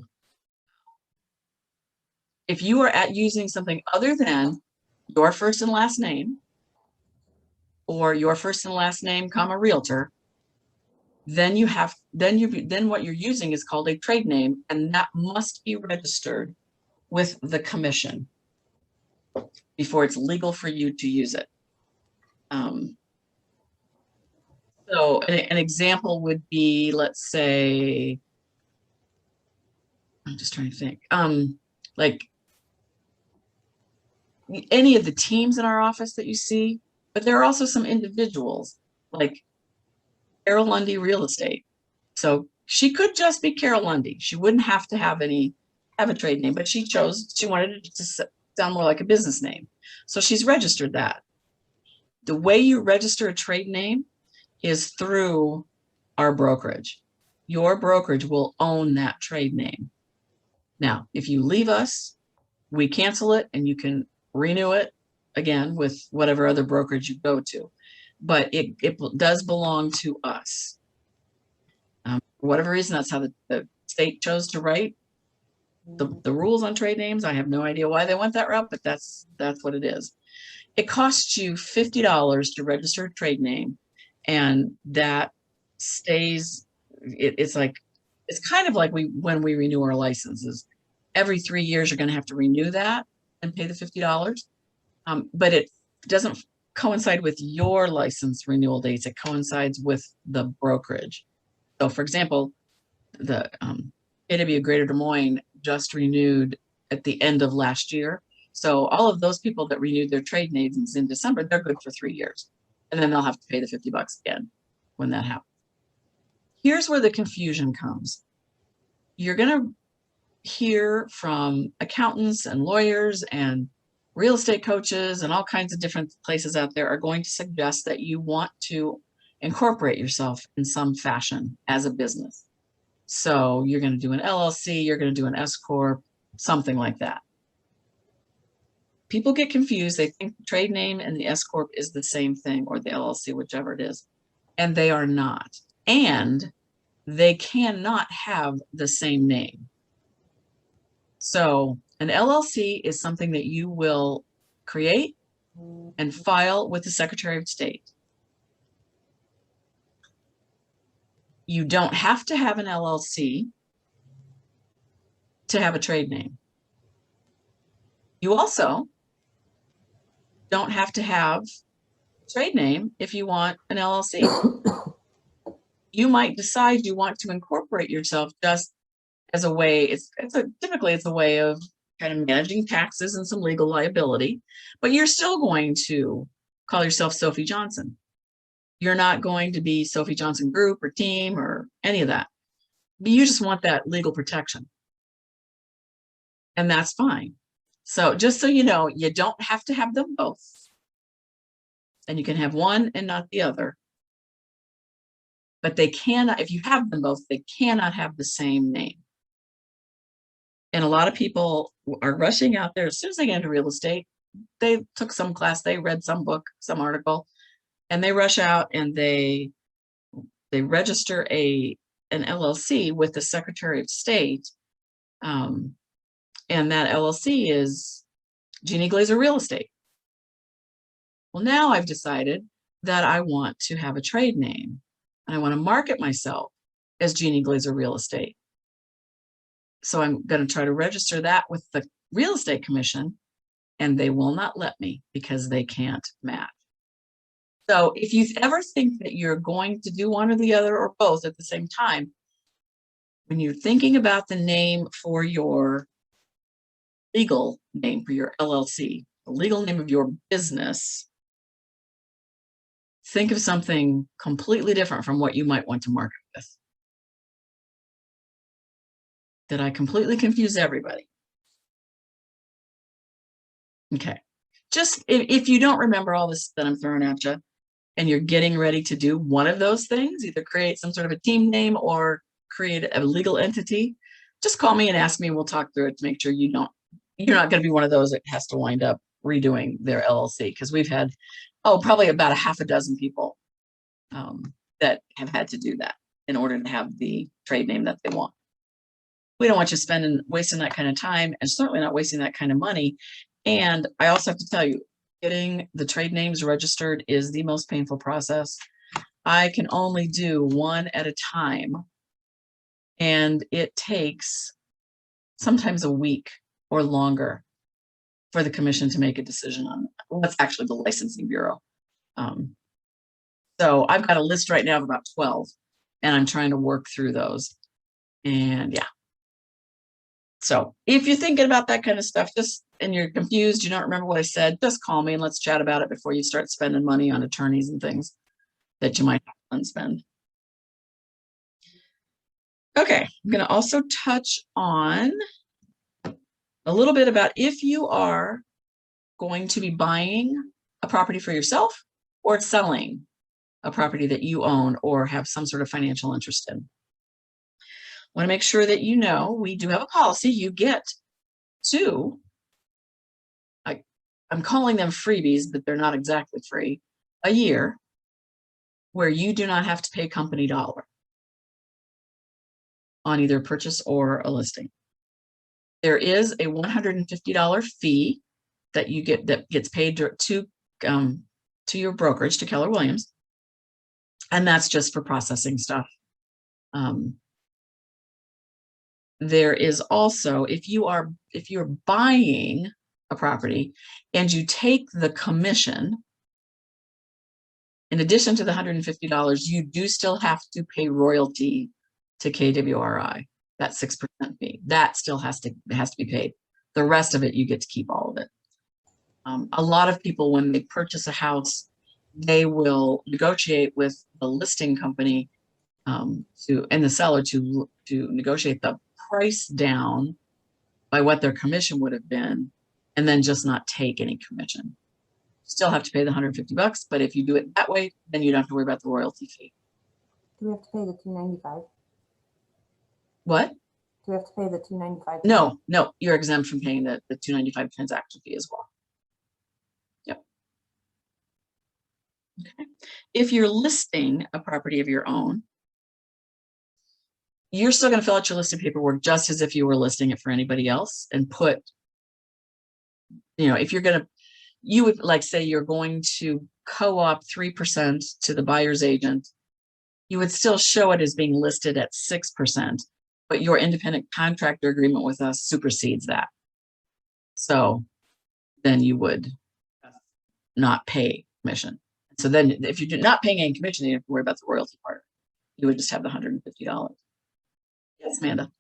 if you are using something other than your first and last name, or your first and last name, comma, realtor, then what you're using is called a trade name, and that must be registered with the commission before it's legal for you to use it. So an example would be, let's say, I'm just trying to think, like any of the teams in our office that you see, but there are also some individuals like Carol Lundy Real Estate. So she could just be Carol Lundy. She wouldn't have to have a trade name, but she wanted it to sound more like a business name. So she's registered that. The way you register a trade name is through our brokerage. Your brokerage will own that trade name. Now, if you leave us, we cancel it and you can renew it again with whatever other brokerage you go to. But it does belong to us. For whatever reason, that's how the state chose to write the rules on trade names. I have no idea why they went that route, but that's what it is. It costs you $50 to register a trade name, and that stays. It's kind of like when we renew our licenses. Every 3 years, you're going to have to renew that and pay the $50. But it doesn't coincide with your license renewal dates. It coincides with the brokerage. So for example, the AW Greater Des Moines just renewed at the end of last year. So all of those people that renewed their trade names in December, they're good for 3 years. And then they'll have to pay the $50 again when that happens. Here's where the confusion comes. You're going to hear from accountants and lawyers and real estate coaches and all kinds of different places out there are going to suggest that you want to incorporate yourself in some fashion as a business. So you're going to do an LLC, you're going to do an S Corp, something like that. People get confused. They think the trade name and the S Corp is the same thing, or the LLC, whichever it is, and they are not. And they cannot have the same name. So an LLC is something that you will create and file with the Secretary of State. You don't have to have an LLC to have a trade name. You also don't have to have a trade name if you want an LLC. You might decide you want to incorporate yourself just as a way, typically it's a way of kind of managing taxes and some legal liability, but you're still going to call yourself Sophie Johnson. You're not going to be Sophie Johnson Group or Team or any of that. But you just want that legal protection. And that's fine. So just so you know, you don't have to have them both. And you can have one and not the other. But they cannot, if you have them both, they cannot have the same name. And a lot of people are rushing out there as soon as they get into real estate. They took some class, they read some book, some article, and they rush out and they register an LLC with the Secretary of State. And that LLC is Jeannie Glazer Real Estate. Well, now I've decided that I want to have a trade name and I want to market myself as Jeannie Glazer Real Estate. So I'm going to try to register that with the Real Estate Commission, and they will not let me because they can't match. So if you ever think that you're going to do one or the other or both at the same time, when you're thinking about the name for your legal name for your LLC, the legal name of your business, think of something completely different from what you might want to market with. Did I completely confuse everybody? Okay. Just if you don't remember all this that I'm throwing at you and you're getting ready to do one of those things, either create some sort of a team name or create a legal entity, just call me and ask me. We'll talk through it to make sure you're not going to be one of those that has to wind up redoing their LLC, because we've had, probably about a half a dozen people that have had to do that in order to have the trade name that they want. We don't want you wasting that kind of time, and certainly not wasting that kind of money. And I also have to tell you, getting the trade names registered is the most painful process. I can only do one at a time, and it takes sometimes a week or longer for the commission to make a decision on it. Well, that's actually the licensing bureau. So I've got a list right now of about 12, and I'm trying to work through those. And yeah. So if you're thinking about that kind of stuff, and you're confused, you don't remember what I said, just call me and let's chat about it before you start spending money on attorneys and things that you might have to unspend. Okay, I'm going to also touch on a little bit about if you are going to be buying a property for yourself or selling a property that you own or have some sort of financial interest in. I want to make sure that you know we do have a policy. You get two, I'm calling them freebies, but they're not exactly free, a year where you do not have to pay company dollar on either purchase or a listing. There is a $150 fee that you get that gets paid to your brokerage, to Keller Williams, and that's just for processing stuff. There is also, if you're buying a property and you take the commission, in addition to the $150, you do still have to pay royalty to KWRI, that 6% fee. That still has to be paid. The rest of it, you get to keep all of it. A lot of people, when they purchase a house, they will negotiate with the listing company and the seller to negotiate the price down by what their commission would have been, and then just not take any commission. Still have to pay the $150, but if you do it that way, then you don't have to worry about the royalty fee. Do we have to pay the $295? What? Do we have to pay the $295? No, you're exempt from paying the $295 transaction fee as well. Yep. Okay. If you're listing a property of your own, you're still going to fill out your listing paperwork just as if you were listing it for anybody else, and put, if you would, like, say you're going to co-op 3% to the buyer's agent, you would still show it as being listed at 6%, but your independent contractor agreement with us supersedes that. So then you would not pay commission. So then if you're not paying any commission, you don't have to worry about the royalty part. You would just have the $150. Yes, Amanda.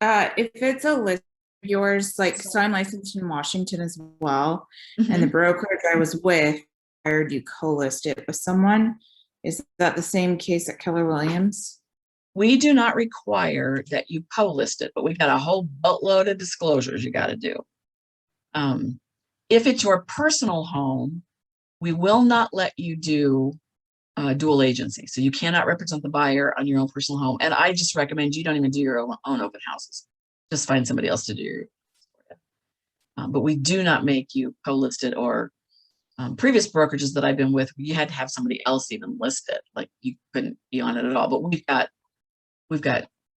If it's a list of yours, like, so I'm licensed in Washington as well, and the brokerage I was with hired you co-list it with someone. Is that the same case at Keller Williams? We do not require that you co-list it, but we've got a whole boatload of disclosures you got to do. If it's your personal home, we will not let you do dual agency. So you cannot represent the buyer on your own personal home. And I just recommend you don't even do your own open houses. Just find somebody else to do your. But we do not make you co-list it, or previous brokerages that I've been with, you had to have somebody else even list it. Like, you couldn't be on it at all. But we've got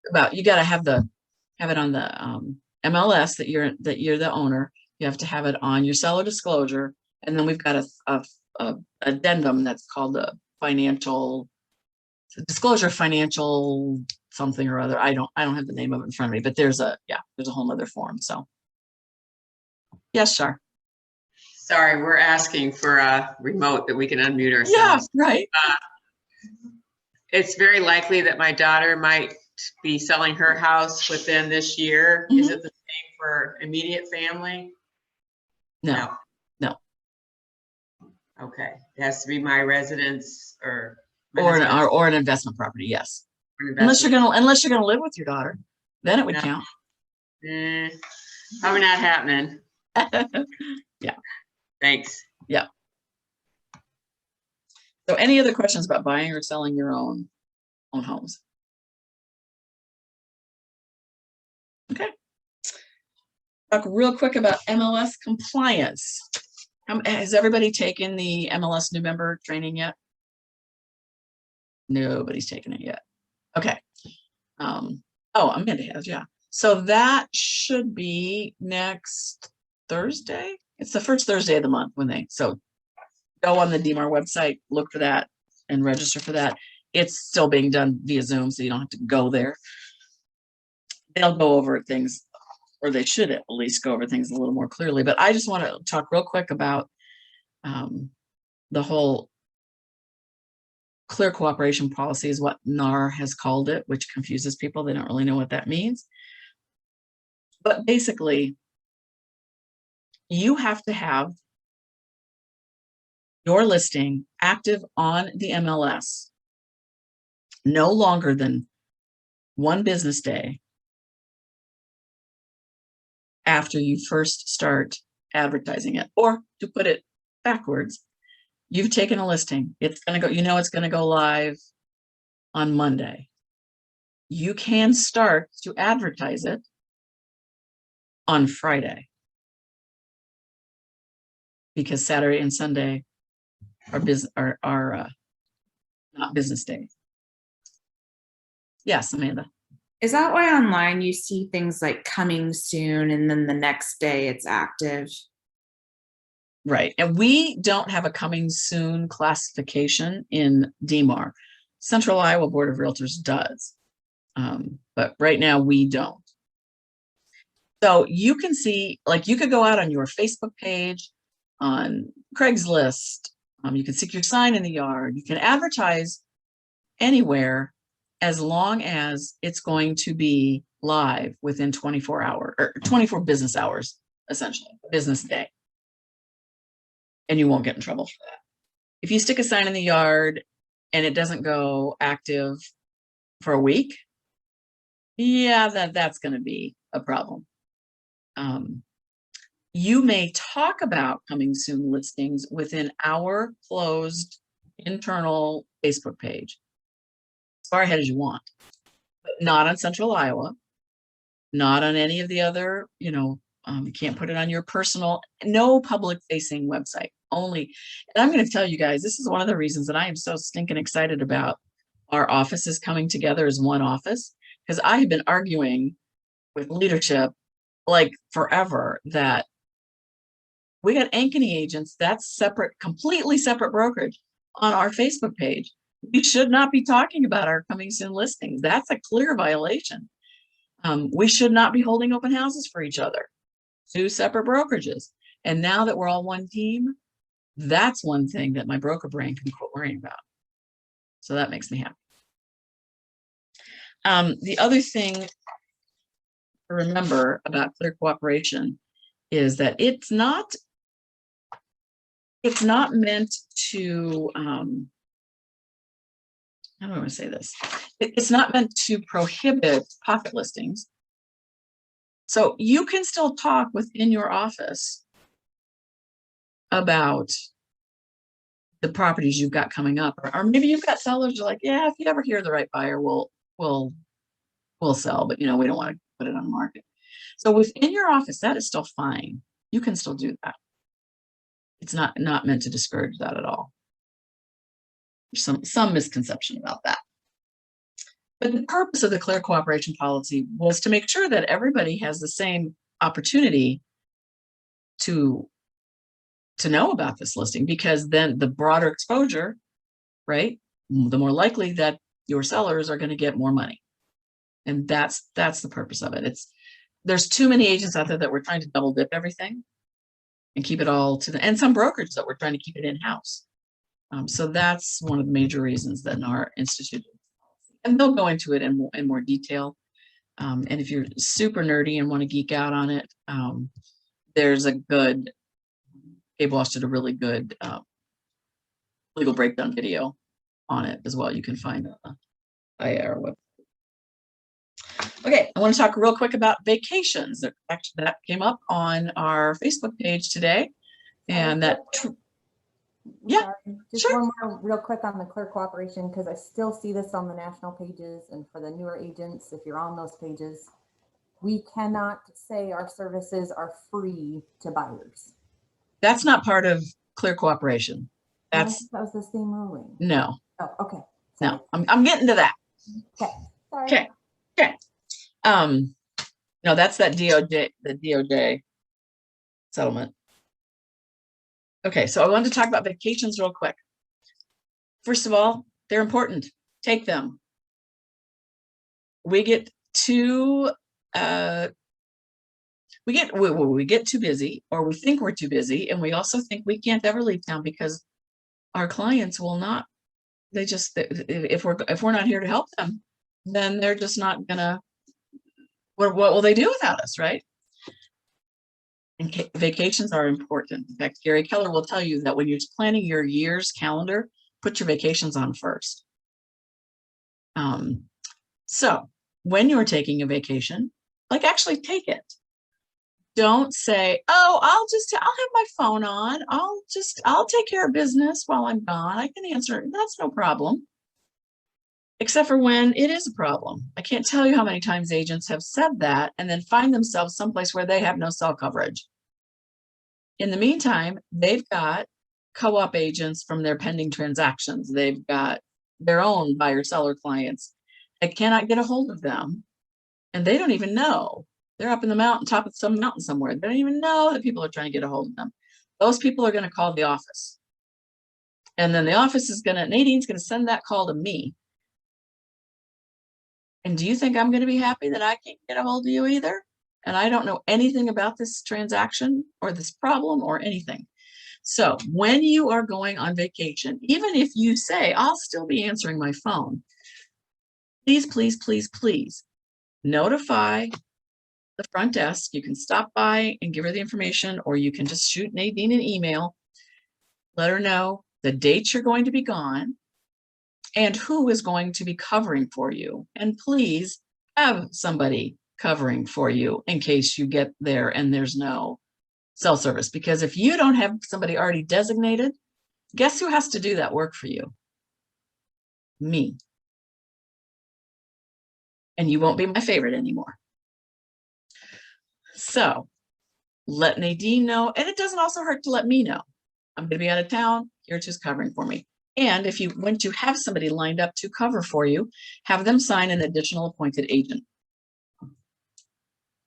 about, you got to have it on the MLS that you're the owner. You have to have it on your seller disclosure. And then we've got a addendum that's called the financial disclosure, financial something or other. I don't have the name of it in front of me, but there's a whole nother form. So yes, Shar. Sorry, we're asking for a remote that we can unmute Yeah, ourselves. right. It's very likely that my daughter might be selling her house within this year. Is it the same for immediate family? No. Okay, it has to be my residence or. Or an investment property, yes. Unless you're gonna live with your daughter, then it would No. count. Probably not happening. Yeah. Thanks. So any other questions about buying or selling your own homes? Okay. Talk real quick about MLS compliance. Has everybody taken the MLS new member training yet? Nobody's taken it yet. Okay. Oh, Amanda has, yeah. So that should be next Thursday. It's the first Thursday of the month so go on the DMAR website, look for that and register for that. It's still being done via Zoom, so you don't have to go there. They'll go over things, or they should at least go over things a little more clearly. But I just want to talk real quick about the whole clear cooperation policy is what NAR has called it, which confuses people. They don't really know what that means. But basically, you have to have your listing active on the MLS no longer than 1 business day after you first start advertising it. Or to put it backwards, you've taken a listing. It's going to go, it's going to go live on Monday. You can start to advertise it on Friday, because Saturday and Sunday are not business days. Yes, Amanda. Is that why online you see things like coming soon and then the next day it's active? Right. And we don't have a coming soon classification in DMAR. Central Iowa Board of Realtors does. But right now we don't. So you can see, like, you could go out on your Facebook page, on Craigslist. You can stick your sign in the yard. You can advertise anywhere as long as it's going to be live within 24 hours or 24 business hours, essentially, business day. And you won't get in trouble for that. If you stick a sign in the yard and it doesn't go active for a week, yeah, that's going to be a problem. You may talk about coming soon listings within our closed internal Facebook page, as far ahead as you want, but not on Central Iowa, not on any of the other, you can't put it on your personal, no public facing website only. And I'm going to tell you guys, this is one of the reasons that I am so stinking excited about our offices coming together as one office, because I have been arguing with leadership like forever that we got Ankeny agents, that's separate, completely separate brokerage on our Facebook page. We should not be talking about our coming soon listings. That's a clear violation. We should not be holding open houses for each other. 2 separate brokerages. And now that we're all one team, that's one thing that my broker brain can quit worrying about. So that makes me happy. The other thing to remember about clear cooperation is that it's not meant to, how do I want to say this? It's not meant to prohibit pocket listings. So you can still talk within your office about the properties you've got coming up, or maybe you've got sellers who are like, yeah, if you ever hear the right buyer, we'll sell, but we don't want to put it on the market. So within your office, that is still fine. You can still do that. It's not meant to discourage that at all. There's some misconception about that. But the purpose of the clear cooperation policy was to make sure that everybody has the same opportunity to know about this listing, because then the broader exposure, right? The more likely that your sellers are going to get more money. And that's the purpose of it. There's too many agents out there that we're trying to double dip everything and keep it all and some brokerage that we're trying to keep it in-house. So that's one of the major reasons that NAR instituted. And they'll go into it in more detail. And if you're super nerdy and want to geek out on it, there's a good, Gabe Walsh did a really good legal breakdown video on it as well. You can find our website. Okay, I want to talk real quick about vacations. Actually, that came up on our Facebook page today. And that, yeah, Sorry, just sure. one more real quick on the clear cooperation, because I still see this on the national pages, and for the newer agents, if you're on those pages, we cannot say our services are free to buyers. That's not part of clear cooperation. I That's, thought that was the same ruling. no, Oh, okay. no, I'm getting to that. Okay. Sorry. Okay. Okay. No, that's that DOJ, the DOJ settlement. Okay, so I wanted to talk about vacations real quick. First of all, they're important. Take them. We get too we get too busy, or we think we're too busy, and we also think we can't ever leave town because our clients will not. They just, if we're not here to help them, then they're just not gonna. What will they do without us, right? And vacations are important. In fact, Gary Keller will tell you that when you're planning your year's calendar, put your vacations on first. So when you're taking a vacation, like actually take it. Don't say, oh, I'll have my phone on. I'll take care of business while I'm gone. I can answer. That's no problem. Except for when it is a problem. I can't tell you how many times agents have said that and then find themselves someplace where they have no cell coverage. In the meantime, they've got co-op agents from their pending transactions. They've got their own buyer-seller clients that cannot get a hold of them. And they don't even know. They're up in the mountain, top of some mountain somewhere. They don't even know that people are trying to get a hold of them. Those people are going to call the office. And then the office is Nadine's going to send that call to me. And do you think I'm going to be happy that I can't get a hold of you either? And I don't know anything about this transaction or this problem or anything. So when you are going on vacation, even if you say, I'll still be answering my phone, please, please, please, please notify the front desk. You can stop by and give her the information, or you can just shoot Nadine an email. Let her know the dates you're going to be gone and who is going to be covering for you. And please have somebody covering for you in case you get there and there's no cell service. Because if you don't have somebody already designated, guess who has to do that work for you? Me. And you won't be my favorite anymore. So let Nadine know. And it doesn't also hurt to let me know. I'm going to be out of town. Here's who's covering for me. And if you want to have somebody lined up to cover for you, have them sign an additional appointed agent.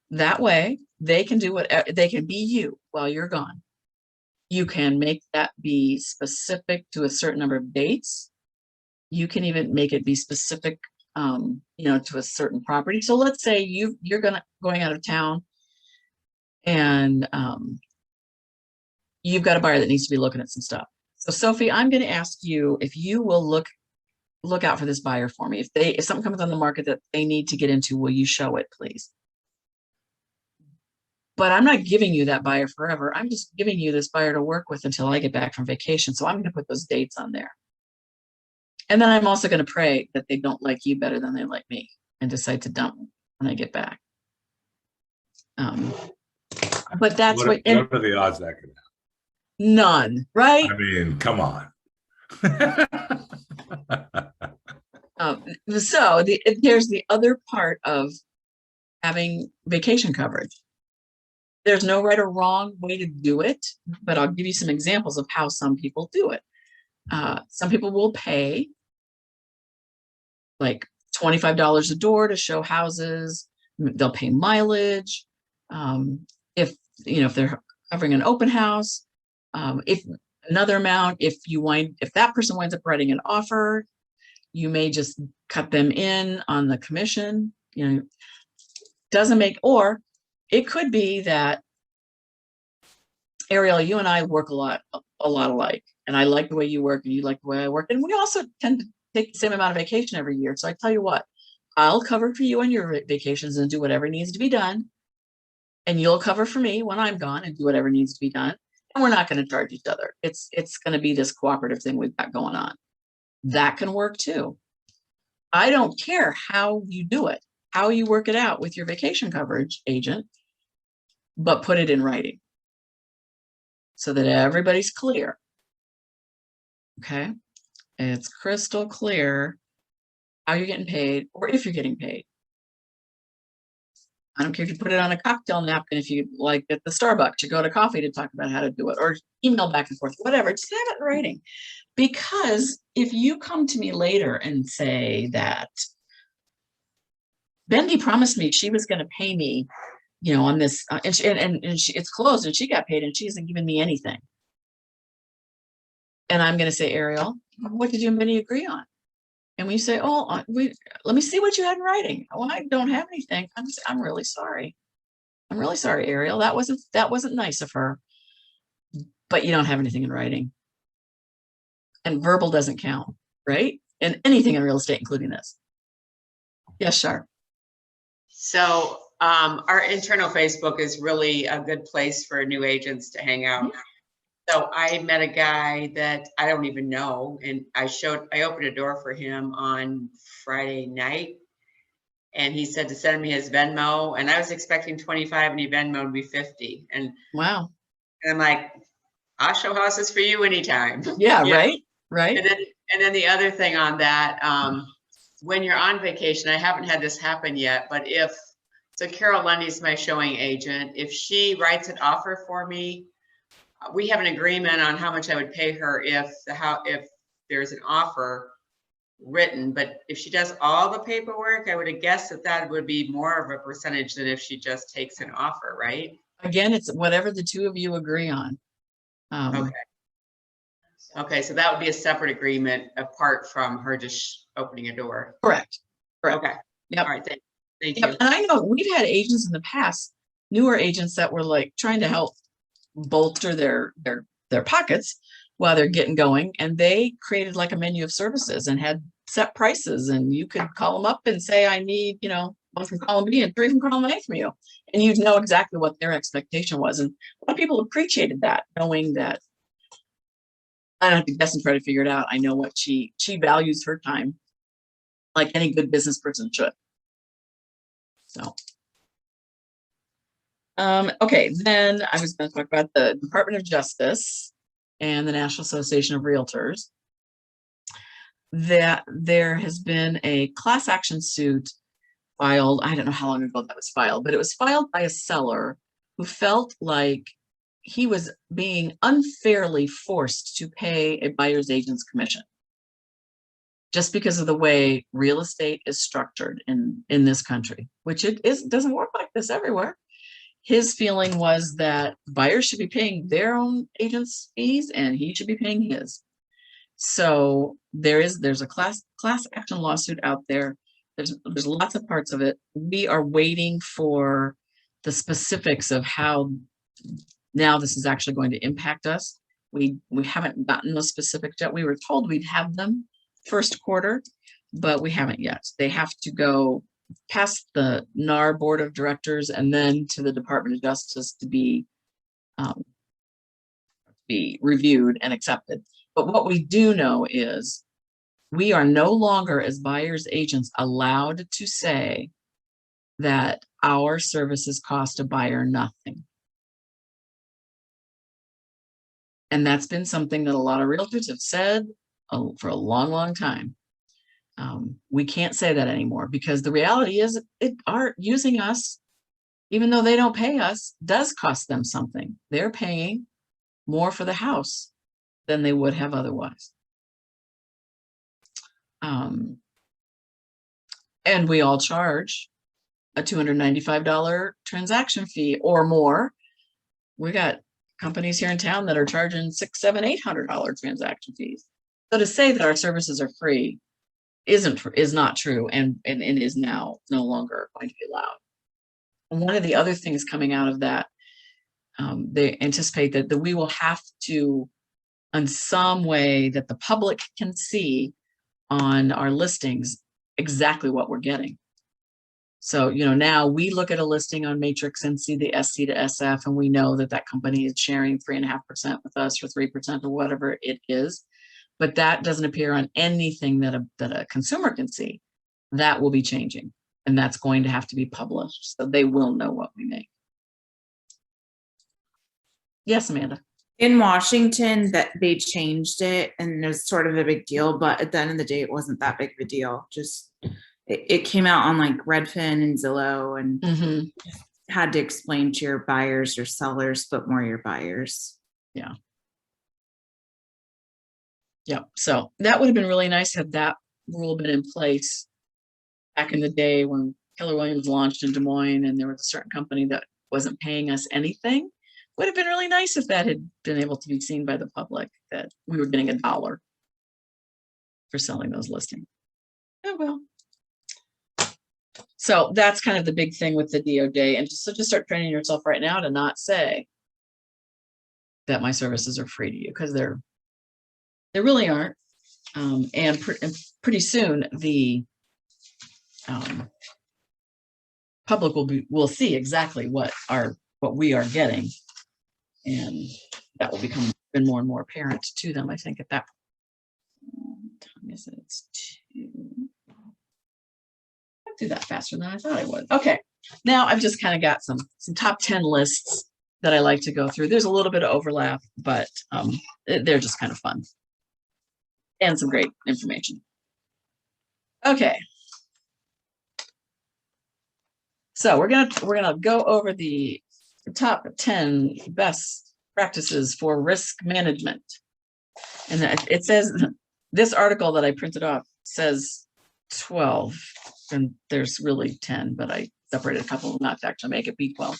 That way they can do whatever, they can be you while you're gone. You can make that be specific to a certain number of dates. You can even make it be specific, to a certain property. So let's say you're going out of town and you've got a buyer that needs to be looking at some stuff. So Sophie, I'm going to ask you if you will look out for this buyer for me. If something comes on the market that they need to get into, will you show it, please? But I'm not giving you that buyer forever. I'm just giving you this buyer to work with until I get back from vacation. So I'm going to put those dates on there. And then I'm also going to pray that they don't like you better than they like me and decide to dump when I get back. But that's what are the odds that could happen? None, right? I mean, come on. So there's the other part of having vacation coverage. There's no right or wrong way to do it, but I'll give you some examples of how some people do it. Some people will pay like $25 a door to show houses. They'll pay mileage. If they're covering an open house. If another amount, if that person winds up writing an offer, you may just cut them in on the commission, you know, doesn't make, or it could be that Ariel, you and I work a lot alike, and I like the way you work and you like the way I work. And we also tend to take the same amount of vacation every year. So I tell you what, I'll cover for you on your vacations and do whatever needs to be done. And you'll cover for me when I'm gone and do whatever needs to be done. And we're not going to charge each other. It's going to be this cooperative thing we've got going on. That can work too. I don't care how you do it, how you work it out with your vacation coverage agent, but put it in writing so that everybody's clear. Okay. It's crystal clear how you're getting paid or if you're getting paid. I don't care if you put it on a cocktail napkin, if you like at the Starbucks, you go to coffee to talk about how to do it, or email back and forth, whatever, just have it in writing. Because if you come to me later and say that Bendy promised me she was going to pay me, you know, on this, and it's closed and she got paid and she hasn't given me anything. And I'm going to say, Ariel, what did you and Bendy agree on? And we say, oh, let me see what you had in writing. Oh, I don't have anything. I'm really sorry. I'm really sorry, Ariel. That wasn't nice of her. But you don't have anything in writing. And verbal doesn't count, right? And anything in real estate, including this. Yes, Shar. So our internal Facebook is really a good place for new agents to hang out. So I met a guy that I don't even know, and I opened a door for him on Friday night, and he said to send me his Venmo, and I was expecting 25 and he Venmo'd me 50. And Wow. I'm like, I'll show houses for you anytime. Yeah, right. Right. And then the other thing on that, when you're on vacation, I haven't had this happen yet, but so Carol Lundy's my showing agent. If she writes an offer for me, we have an agreement on how much I would pay her if there's an offer written. But if she does all the paperwork, I would have guessed that would be more of a percentage than if she just takes an offer, right? Again, it's whatever the two of you agree on. Okay, so that would be a separate agreement apart from her just opening a door. Correct. Okay. Yep. All right. Thank Yep. you. And I know we've had agents in the past, newer agents that were like trying to help bolster their pockets while they're getting going. And they created like a menu of services and had set prices. And you could call them up and say, I need, you know, one from column B and 3 from column A from you. And you'd know exactly what their expectation was. And a lot of people appreciated that, knowing that I don't have to guess and try to figure it out. I know what she values her time like any good business person should. So, okay, then I was going to talk about the Department of Justice and the National Association of Realtors. That there has been a class action suit filed. I don't know how long ago that was filed, but it was filed by a seller who felt like he was being unfairly forced to pay a buyer's agent's commission just because of the way real estate is structured in this country, which doesn't work like this everywhere. His feeling was that buyers should be paying their own agent's fees and he should be paying his. So there's a class action lawsuit out there. There's lots of parts of it. We are waiting for the specifics of how now this is actually going to impact us. We haven't gotten those specifics yet. We were told we'd have them first quarter, but we haven't yet. They have to go past the NAR board of directors and then to the Department of Justice to be reviewed and accepted. But what we do know is we are no longer, as buyers agents, allowed to say that our services cost a buyer nothing. And that's been something that a lot of realtors have said for a long, long time. We can't say that anymore because the reality is using us, even though they don't pay us, does cost them something. They're paying more for the house than they would have otherwise. And we all charge a $295 transaction fee or more. We got companies here in town that are charging $600, $700, $800 transaction fees. So to say that our services are free is not true, and is now no longer going to be allowed. And one of the other things coming out of that, they anticipate that we will have to, in some way that the public can see on our listings, exactly what we're getting. So, now we look at a listing on Matrix and see the SC to SF, and we know that that company is sharing 3.5% with us, or 3%, or whatever it is. But that doesn't appear on anything that a consumer can see. That will be changing, and that's going to have to be published, so they will know what we make. Yes, Amanda. In Washington, that they changed it, and it was sort of a big deal, but at the end of the day, it wasn't that big of a deal. Just it came out on like Redfin and Zillow, and had to explain to your buyers or sellers, but more your buyers. Yeah. Yep. So that would have been really nice had that rule been in place back in the day when Keller Williams launched in Des Moines, and there was a certain company that wasn't paying us anything. Would have been really nice if that had been able to be seen by the public, that we were getting $1 for selling those listings. Oh, well. So that's kind of the big thing with the DOJ, and just start training yourself right now to not say that my services are free to you, because they really aren't. And pretty soon the public will see exactly what we are getting, and that will become more and more apparent to them, I think, at that time. Is it? It's 2. I'll do that faster than I thought I would. Okay, now I've just kind of got some top 10 lists that I like to go through. There's a little bit of overlap, but they're just kind of fun. And some great information. Okay. So we're gonna go over the top 10 best practices for risk management. And it says, this article that I printed off says 12, and there's really 10, but I separated a couple not to actually make it be 12.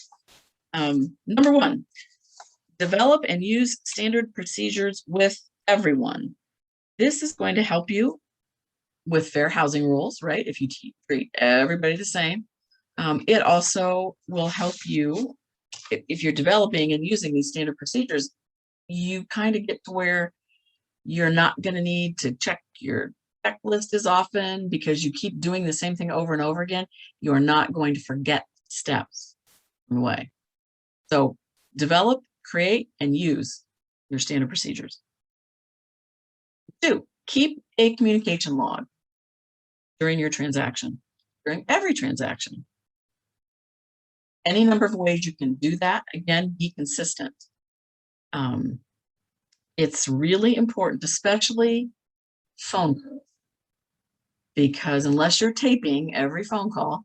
Number 1, develop and use standard procedures with everyone. This is going to help you with fair housing rules, right? If you treat everybody the same. It also will help you, if you're developing and using these standard procedures, you kind of get to where you're not going to need to check your checklist as often, because you keep doing the same thing over and over again. You're not going to forget steps in the way. So develop, create, and use your standard procedures. 2, keep a communication log during your transaction, during every transaction. Any number of ways you can do that. Again, be consistent. It's really important, especially phone calls, because unless you're taping every phone call,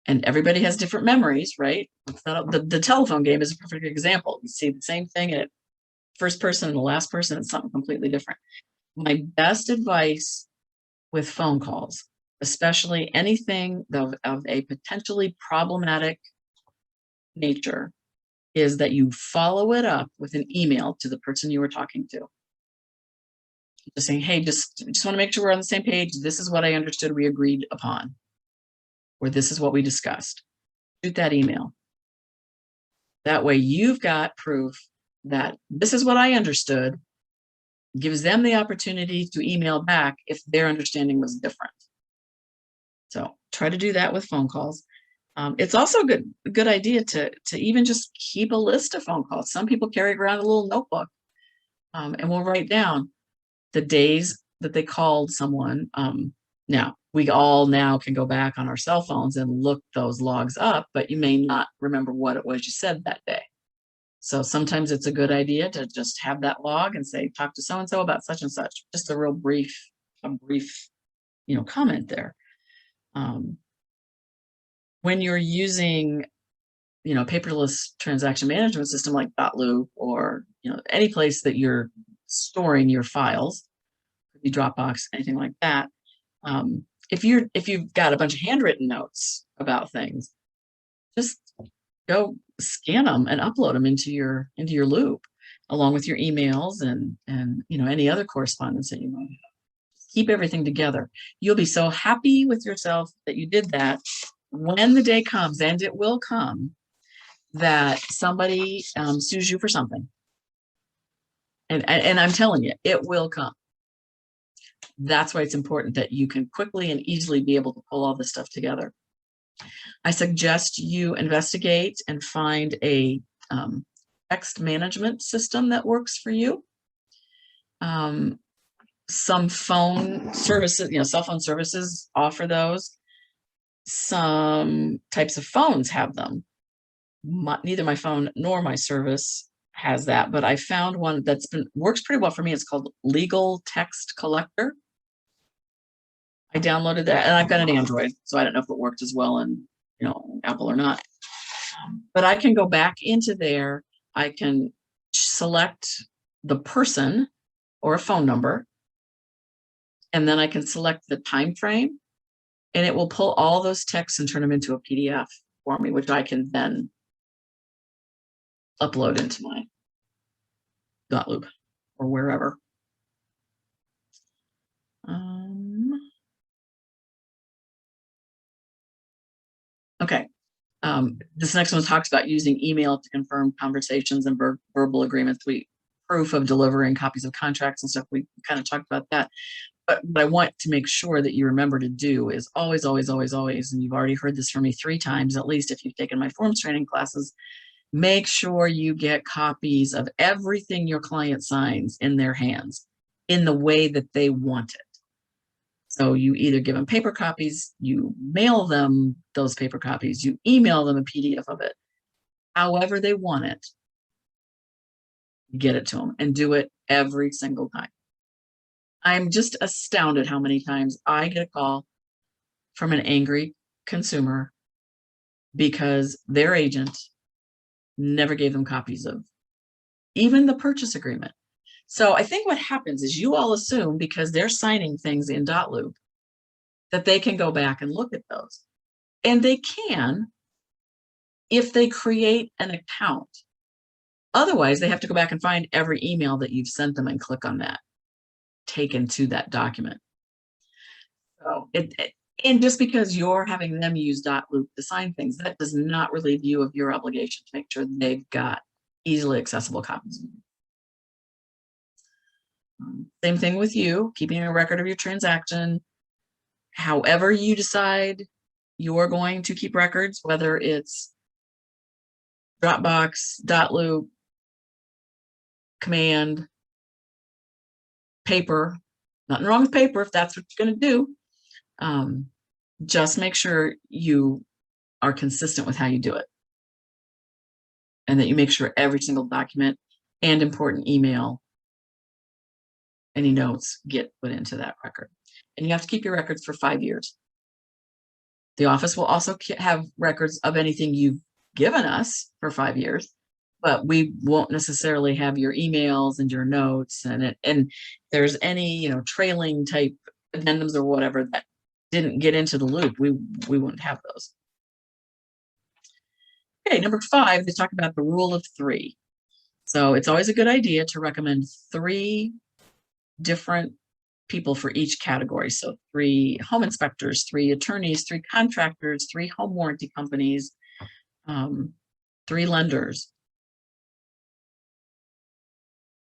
and everybody has different memories, right? The telephone game is a perfect example. You see the same thing at first person and the last person, it's something completely different. My best advice with phone calls, especially anything of a potentially problematic nature, is that you follow it up with an email to the person you were talking to. Just saying, hey, just want to make sure we're on the same page. This is what I understood we agreed upon, or this is what we discussed. Shoot that email. That way you've got proof that this is what I understood. Gives them the opportunity to email back if their understanding was different. So try to do that with phone calls. It's also a good idea to even just keep a list of phone calls. Some people carry around a little notebook, and we'll write down the days that they called someone. Now, we all now can go back on our cell phones and look those logs up, but you may not remember what it was you said that day. So sometimes it's a good idea to just have that log and say, talk to so-and-so about such and such. Just a real brief, comment there. When you're using, paperless transaction management system like Dotloop, or, any place that you're storing your files, could be Dropbox, anything like that. If you've got a bunch of handwritten notes about things, just go scan them and upload them into your loop, along with your emails and any other correspondence that you want. Keep everything together. You'll be so happy with yourself that you did that when the day comes, and it will come, that somebody sues you for something. And I'm telling you, it will come. That's why it's important that you can quickly and easily be able to pull all this stuff together. I suggest you investigate and find a text management system that works for you. Some phone services, cell phone services offer those. Some types of phones have them. Neither my phone nor my service has that, but I found one that's works pretty well for me. It's called Legal Text Collector. I downloaded that, and I've got an Android, so I don't know if it worked as well in Apple or not. But I can go back into there. I can select the person or a phone number, and then I can select the time frame, and it will pull all those texts and turn them into a PDF for me, which I can then upload into my Dotloop or wherever. Okay. This next one talks about using email to confirm conversations and verbal agreements. Proof of delivering copies of contracts and stuff. We kind of talked about that. But what I want to make sure that you remember to do is always, always, always, always, and you've already heard this from me 3 times, at least if you've taken my forms training classes, make sure you get copies of everything your client signs in their hands in the way that they want it. So you either give them paper copies, you mail them those paper copies, you email them a PDF of it, however they want it, get it to them and do it every single time. I'm just astounded how many times I get a call from an angry consumer because their agent never gave them copies of even the purchase agreement. So I think what happens is you all assume because they're signing things in Dotloop that they can go back and look at those. And they can if they create an account. Otherwise, they have to go back and find every email that you've sent them and click on that, taken to that document. So and just because you're having them use Dotloop to sign things, that does not relieve you of your obligation to make sure they've got easily accessible copies. Same thing with you, keeping a record of your transaction. However you decide you're going to keep records, whether it's Dropbox, Dotloop, Command, paper, nothing wrong with paper if that's what you're going to do. Just make sure you are consistent with how you do it. And that you make sure every single document and important email, any notes get put into that record. And you have to keep your records for 5 years. The office will also have records of anything you've given us for 5 years, but we won't necessarily have your emails and your notes and there's any, trailing type addendums or whatever that didn't get into the loop. We wouldn't have those. Okay, number 5, they talk about the rule of 3. So it's always a good idea to recommend 3 different people for each category. So 3 home inspectors, 3 attorneys, 3 contractors, 3 home warranty companies, 3 lenders.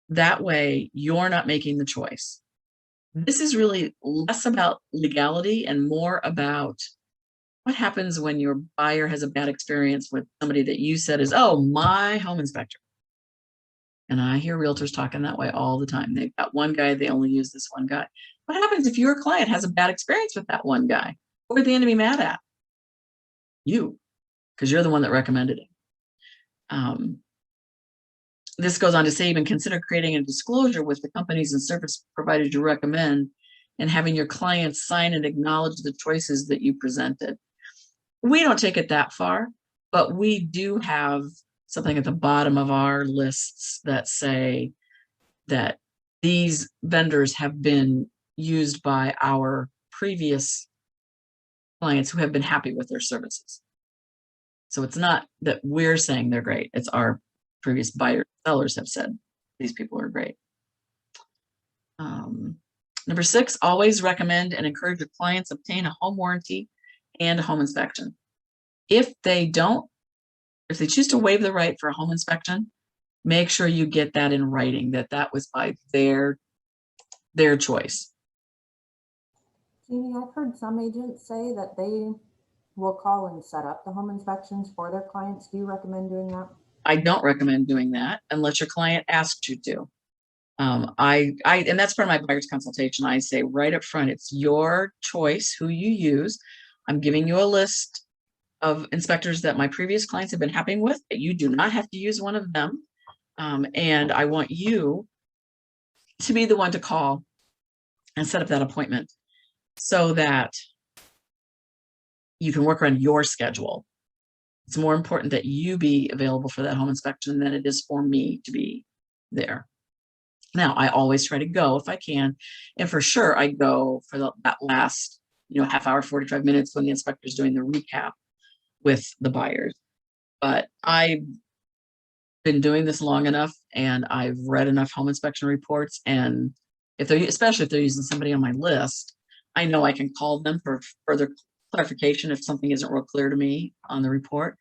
That way you're not making the choice. This is really less about legality and more about what happens when your buyer has a bad experience with somebody that you said is, oh, my home inspector. And I hear realtors talking that way all the time. They've got one guy, they only use this one guy. What happens if your client has a bad experience with that one guy? Who are they going to be mad at? You, because you're the one that recommended it. This goes on to say, even consider creating a disclosure with the companies and service providers you recommend and having your clients sign and acknowledge the choices that you presented. We don't take it that far, but we do have something at the bottom of our lists that say that these vendors have been used by our previous clients who have been happy with their services. So it's not that we're saying they're great. It's our previous buyers, sellers have said these people are great. Number 6, always recommend and encourage your clients obtain a home warranty and a home inspection. If they choose to waive the right for a home inspection, make sure you get that in writing, that was by their choice. Jeannie, I've heard some agents say that they will call and set up the home inspections for their clients. Do you recommend doing that? I don't recommend doing that unless your client asks you to. And that's part of my buyer's consultation. I say right up front, it's your choice who you use. I'm giving you a list of inspectors that my previous clients have been happy with, but you do not have to use one of them. And I want you to be the one to call and set up that appointment so that you can work around your schedule. It's more important that you be available for that home inspection than it is for me to be there. Now, I always try to go if I can, and for sure I go for that last, half hour, 45 minutes when the inspector is doing the recap with the buyers. But I've been doing this long enough, and I've read enough home inspection reports, and especially if they're using somebody on my list, I know I can call them for further clarification if something isn't real clear to me on the report.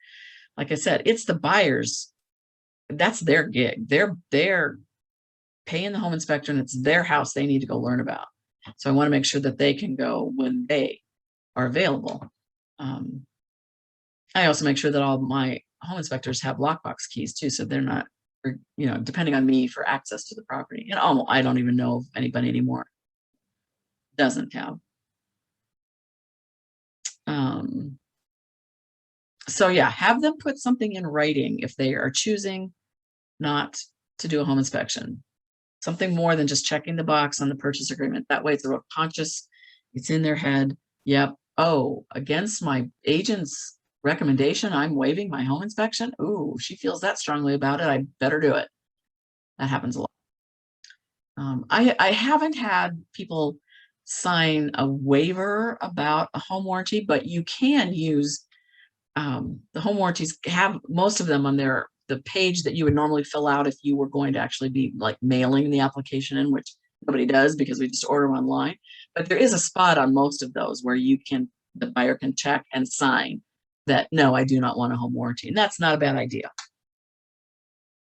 Like I said, it's the buyers. That's their gig. They're paying the home inspector, and it's their house they need to go learn about. So I want to make sure that they can go when they are available. I also make sure that all my home inspectors have lockbox keys too, so they're not, depending on me for access to the property. And I don't even know if anybody anymore doesn't have. So yeah, have them put something in writing if they are choosing not to do a home inspection. Something more than just checking the box on the purchase agreement. That way it's a real conscious, it's in their head. Yep. Oh, against my agent's recommendation, I'm waiving my home inspection. Ooh, she feels that strongly about it. I better do it. That happens a lot. I haven't had people sign a waiver about a home warranty, but you can use the home warranties have most of them on the page that you would normally fill out if you were going to actually be like mailing the application in, which nobody does because we just order them online. But there is a spot on most of those where the buyer can check and sign that, no, I do not want a home warranty. And that's not a bad idea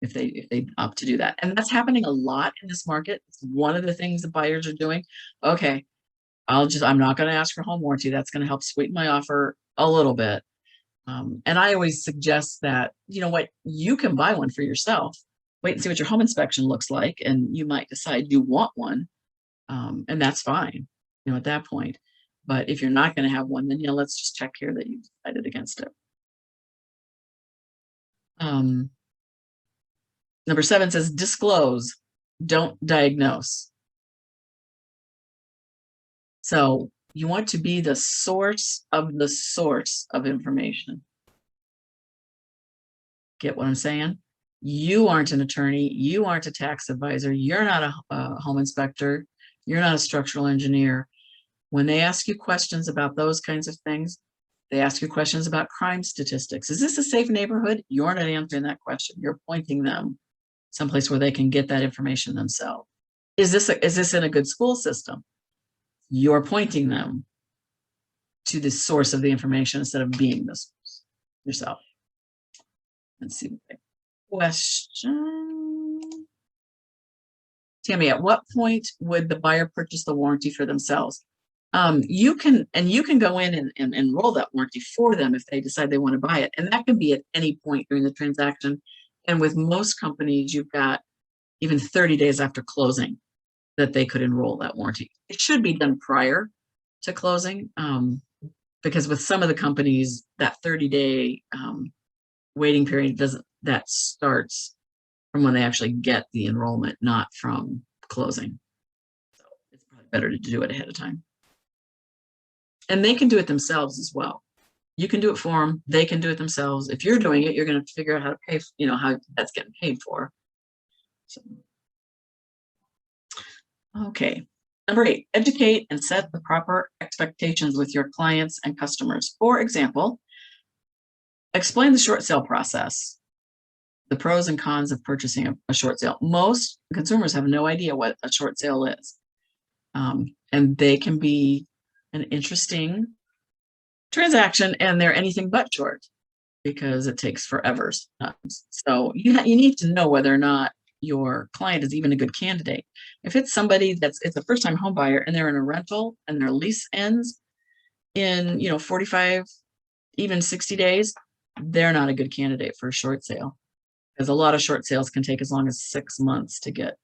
if they opt to do that. And that's happening a lot in this market. It's one of the things the buyers are doing. Okay, I'm not going to ask for home warranty. That's going to help sweeten my offer a little bit. And I always suggest that, you can buy one for yourself. Wait and see what your home inspection looks like, and you might decide you want one. And that's fine, at that point. But if you're not going to have one, then, let's just check here that you decided against it. Number 7 says disclose, don't diagnose. So you want to be the source of information. Get what I'm saying? You aren't an attorney. You aren't a tax advisor. You're not a home inspector. You're not a structural engineer. When they ask you questions about those kinds of things, they ask you questions about crime statistics. Is this a safe neighborhood? You're not answering that question. You're pointing them someplace where they can get that information themselves. Is this in a good school system? You're pointing them to the source of the information instead of being the source yourself. Let's see. Question. Tammy, at what point would the buyer purchase the warranty for themselves? You can go in and enroll that warranty for them if they decide they want to buy it. And that can be at any point during the transaction. And with most companies, you've got even 30 days after closing that they could enroll that warranty. It should be done prior to closing, because with some of the companies, that 30-day waiting period that starts from when they actually get the enrollment, not from closing. So it's probably better to do it ahead of time. And they can do it themselves as well. You can do it for them. They can do it themselves. If you're doing it, you're going to figure out how to pay, how that's getting paid for. So. Okay. Number 8, educate and set the proper expectations with your clients and customers. For example, explain the short sale process, the pros and cons of purchasing a short sale. Most consumers have no idea what a short sale is. And they can be an interesting transaction, and they're anything but short because it takes forever. So you need to know whether or not your client is even a good candidate. If it's somebody it's a first-time home buyer and they're in a rental and their lease ends in 45, even 60 days, they're not a good candidate for a short sale, because a lot of short sales can take as long as 6 months to get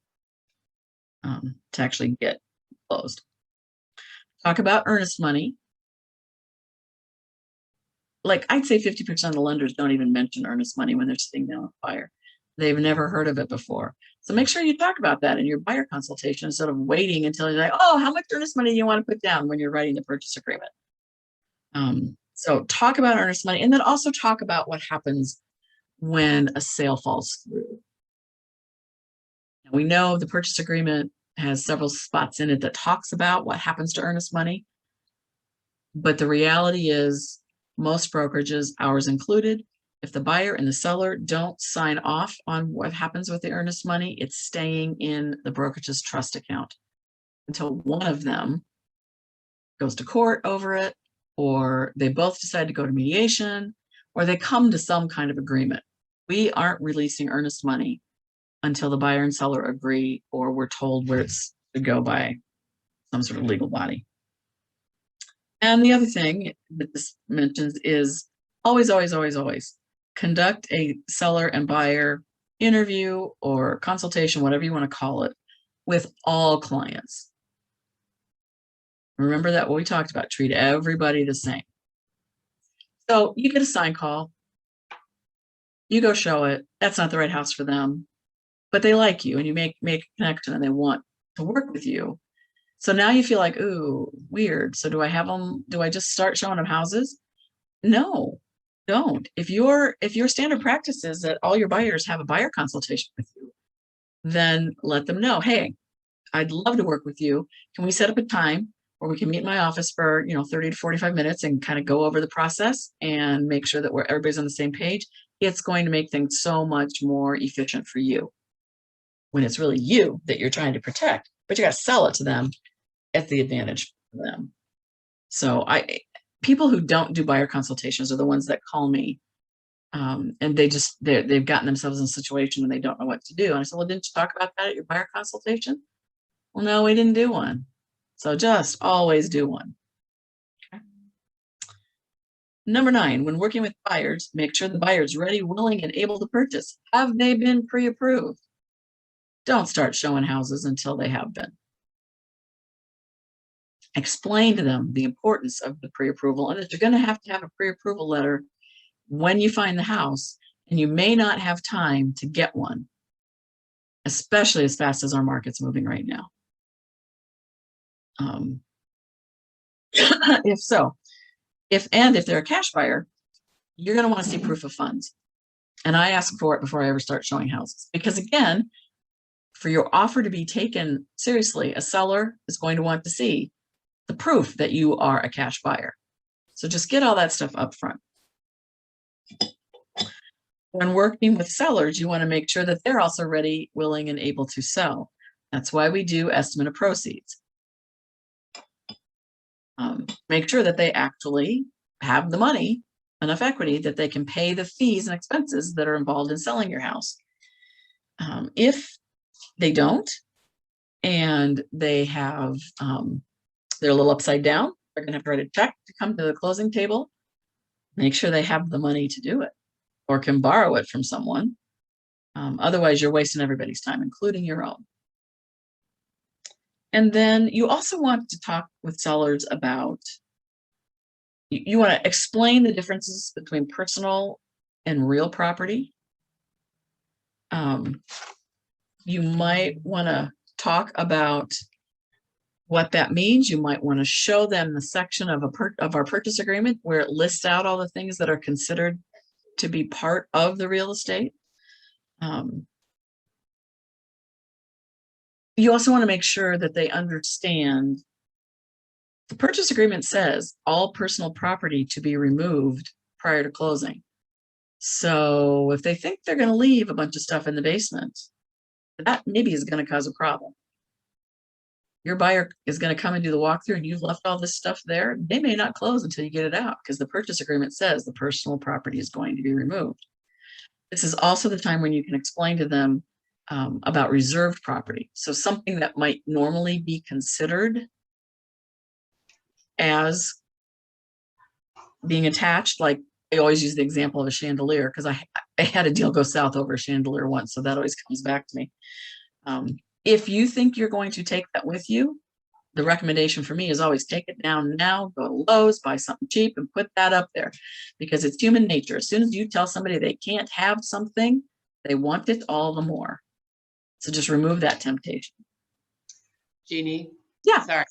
to actually get closed. Talk about earnest money. Like, I'd say 50% of the lenders don't even mention earnest money when they're sitting down with a buyer. They've never heard of it before. So make sure you talk about that in your buyer consultation instead of waiting until you're like, oh, how much earnest money do you want to put down when you're writing the purchase agreement? So talk about earnest money, and then also talk about what happens when a sale falls through. Now, we know the purchase agreement has several spots in it that talks about what happens to earnest money. But the reality is, most brokerages, ours included, if the buyer and the seller don't sign off on what happens with the earnest money, it's staying in the brokerage's trust account until one of them goes to court over it, or they both decide to go to mediation, or they come to some kind of agreement. We aren't releasing earnest money until the buyer and seller agree, or we're told where it's to go by some sort of legal body. And the other thing that this mentions is always, always, always, always conduct a seller and buyer interview or consultation, whatever you want to call it, with all clients. Remember that what we talked about, treat everybody the same. So you get a sign call, you go show it, that's not the right house for them, but they like you and you make a connection and they want to work with you. So now you feel like, ooh, weird. So do I just start showing them houses? No, don't. If your standard practice is that all your buyers have a buyer consultation with you, then let them know, hey, I'd love to work with you. Can we set up a time where we can meet in my office for 30 to 45 minutes and kind of go over the process and make sure that everybody's on the same page? It's going to make things so much more efficient for you when it's really you that you're trying to protect, but you got to sell it to them at the advantage for them. So people who don't do buyer consultations are the ones that call me, and they've gotten themselves in a situation and they don't know what to do. And I said, well, didn't you talk about that at your buyer consultation? Well, no, we didn't do one. So just always do one. Okay. Number 9, when working with buyers, make sure the buyer's ready, willing, and able to purchase. Have they been pre-approved? Don't start showing houses until they have been. Explain to them the importance of the pre-approval and that you're going to have a pre-approval letter when you find the house, and you may not have time to get one, especially as fast as our market's moving right now. If they're a cash buyer, you're going to want to see proof of funds. And I ask for it before I ever start showing houses, because again, for your offer to be taken seriously, a seller is going to want to see the proof that you are a cash buyer. So just get all that stuff up front. When working with sellers, you want to make sure that they're also ready, willing, and able to sell. That's why we do estimate of proceeds. Make sure that they actually have the money, enough equity that they can pay the fees and expenses that are involved in selling your house. If they don't, and they have, they're a little upside down, they're going to have to write a check to come to the closing table. Make sure they have the money to do it or can borrow it from someone. Otherwise, you're wasting everybody's time, including your own. And then you also want to talk with sellers about, you want to explain the differences between personal and real property. You might want to talk about what that means. You might want to show them the section of our purchase agreement where it lists out all the things that are considered to be part of the real estate. You also want to make sure that they understand the purchase agreement says all personal property to be removed prior to closing. So if they think they're going to leave a bunch of stuff in the basement, that maybe is going to cause a problem. Your buyer is going to come and do the walkthrough and you've left all this stuff there. They may not close until you get it out because the purchase agreement says the personal property is going to be removed. This is also the time when you can explain to them about reserved property. So something that might normally be considered as being attached, like I always use the example of a chandelier because I had a deal go south over a chandelier once, so that always comes back to me. If you think you're going to take that with you, the recommendation for me is always take it down now, go to Lowe's, buy something cheap and put that up there because it's human nature. As soon as you tell somebody they can't have something, they want it all the more. So just remove that temptation. Jeannie? Yeah. Sorry.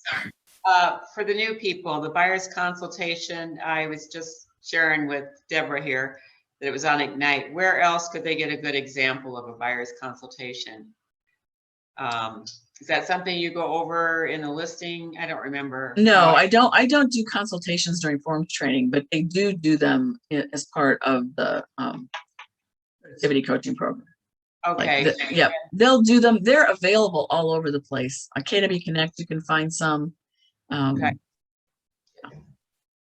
For the new people, the buyer's consultation, I was just sharing with Deborah here that it was on Ignite. Where else could they get a good example of a buyer's consultation? Is that something you go over in the listing? I don't remember. No, I don't do consultations during forms training, but they do them as part of the activity coaching program. Okay. Yeah, they'll do them. They're available all over the place. On KW Connect, you can find some. Okay.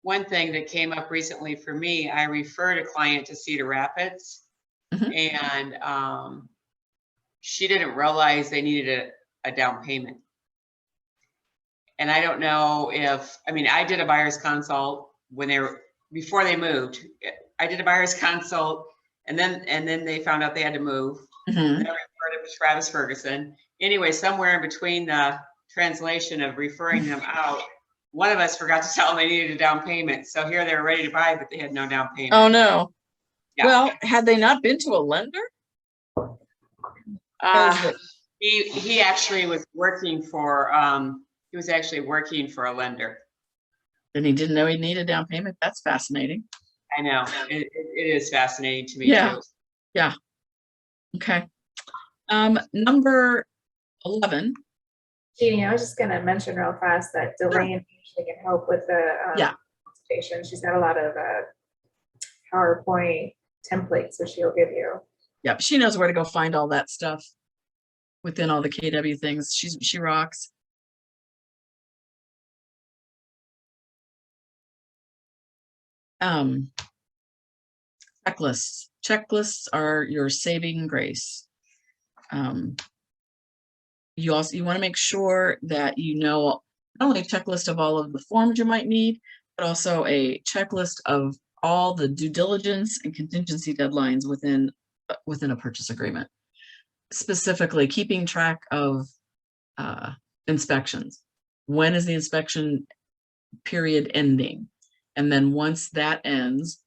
One thing that came up recently for me, I referred a client to Cedar Rapids, and she didn't realize they needed a down payment. And I don't know if, I mean, I did a buyer's consult when before they moved. I did a buyer's consult, and then they found out they had to move. Then I referred it to Travis Ferguson. Anyway, somewhere in between the translation of referring them out, one of us forgot to tell them they needed a down payment. So here they were ready to buy, but they had no down payment. Oh no. Yeah. Well, had they not been to a lender? He actually was working for he was actually working for a lender. And he didn't know he needed a down payment. That's fascinating. I know it is fascinating to me too. Yeah. Okay. Number 11. Jeannie, I was just going to mention real fast that Delane actually can help with the consultation. She's got a lot of PowerPoint templates that she'll give you. Yep, she knows where to go find all that stuff within all the KW things. She rocks. Checklists. Checklists are your saving grace. You want to make sure that you know not only a checklist of all of the forms you might need, but also a checklist of all the due diligence and contingency deadlines within a purchase agreement. Specifically, keeping track of inspections. When is the inspection period ending? And then once that ends,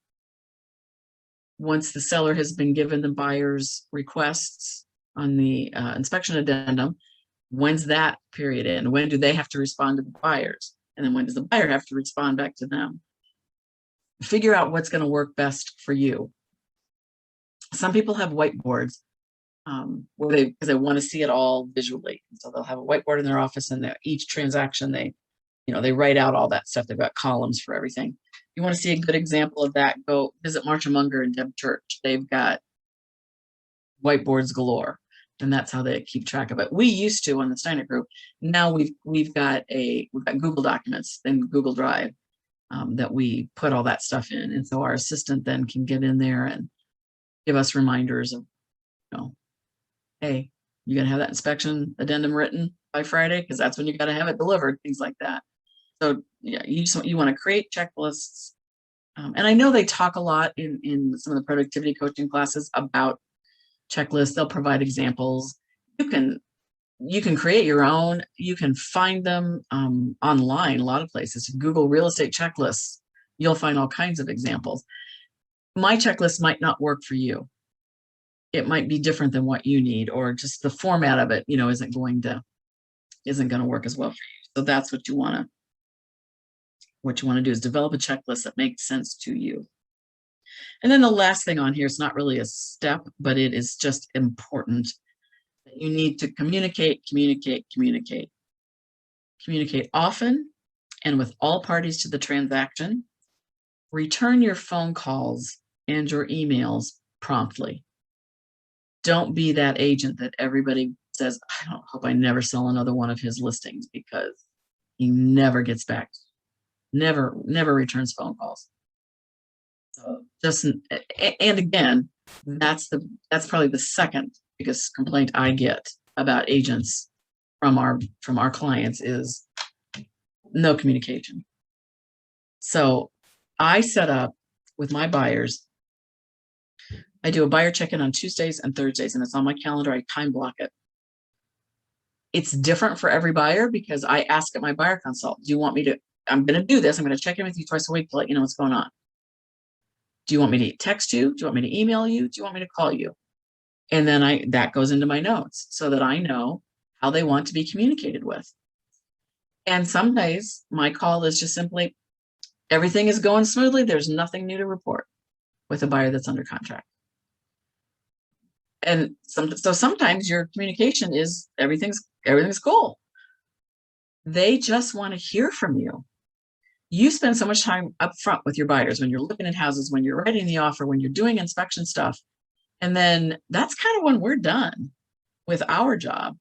once the seller has been given the buyer's requests on the inspection addendum, when's that period end? When do they have to respond to the buyers? And then when does the buyer have to respond back to them? Figure out what's going to work best for you. Some people have whiteboards because they want to see it all visually. So they'll have a whiteboard in their office, and each transaction they write out all that stuff. They've got columns for everything. You want to see a good example of that, go visit Marcia Munger and Deb Church. They've got whiteboards galore, and that's how they keep track of it. We used to on the Steiner Group. Now we've got Google Documents and Google Drive that we put all that stuff in, and so our assistant then can get in there and give us reminders of, hey, you're gonna have that inspection addendum written by Friday because that's when you got to have it delivered. Things like that. So yeah, you want to create checklists, and I know they talk a lot in some of the productivity coaching classes about checklists. They'll provide examples. You can create your own. You can find them online. A lot of places. Google real estate checklists. You'll find all kinds of examples. My checklist might not work for you. It might be different than what you need, or just the format of it, isn't going to work as well for you. So that's what you want to do is develop a checklist that makes sense to you. And then the last thing on here is not really a step, but it is just important that you need to communicate often and with all parties to the transaction. Return your phone calls and your emails promptly. Don't be that agent that everybody says, I don't hope I never sell another one of his listings, because he never gets back, never returns phone calls. So just, and again, that's probably the second biggest complaint I get about agents from our clients is no communication. So I set up with my buyers, I do a buyer check-in on Tuesdays and Thursdays, and it's on my calendar. I time block it. It's different for every buyer because I ask at my buyer consult, do you want me to, I'm going to do this. I'm going to check in with you twice a week to let you know what's going on. Do you want me to text you? Do you want me to email you? Do you want me to call you? And then that goes into my notes so that I know how they want to be communicated with. And some days my call is just simply, everything is going smoothly. There's nothing new to report with a buyer that's under contract. And so sometimes your communication is everything's cool. They just want to hear from you. You spend so much time up front with your buyers when you're looking at houses, when you're writing the offer, when you're doing inspection stuff. And then that's kind of when we're done with our job.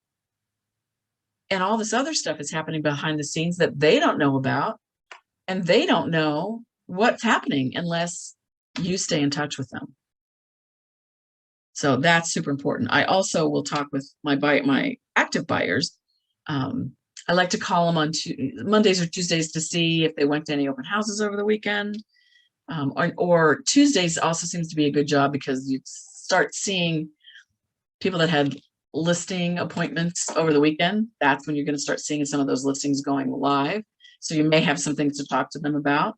And all this other stuff is happening behind the scenes that they don't know about. And they don't know what's happening unless you stay in touch with them. So that's super important. I also will talk with my active buyers. I like to call them on Mondays or Tuesdays to see if they went to any open houses over the weekend. Or Tuesdays also seems to be a good job because you start seeing people that had listing appointments over the weekend. That's when you're going to start seeing some of those listings going live. So you may have some things to talk to them about.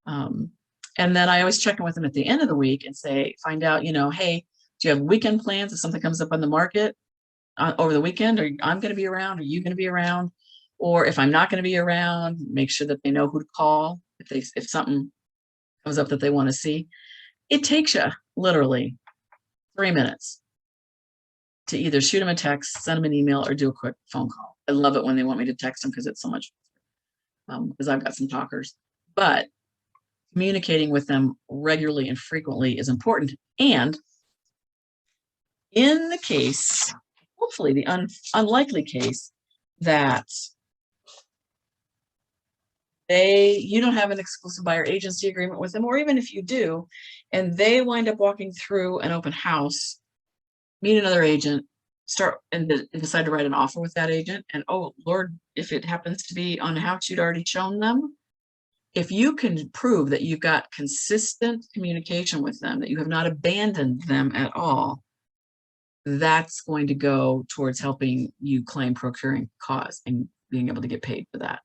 And then I always check in with them at the end of the week and find out, hey, do you have weekend plans if something comes up on the market over the weekend? Or I'm going to be around, are you going to be around? Or if I'm not going to be around, make sure that they know who to call if something comes up that they want to see. It takes you literally 3 minutes to either shoot them a text, send them an email, or do a quick phone call. I love it when they want me to text them because it's so much, because I've got some talkers. But communicating with them regularly and frequently is important. And in the case, hopefully the unlikely case that you don't have an exclusive buyer agency agreement with them, or even if you do, and they wind up walking through an open house, meet another agent, and decide to write an offer with that agent. And oh Lord, if it happens to be on a house you'd already shown them, if you can prove that you've got consistent communication with them, that you have not abandoned them at all, that's going to go towards helping you claim procuring cause and being able to get paid for that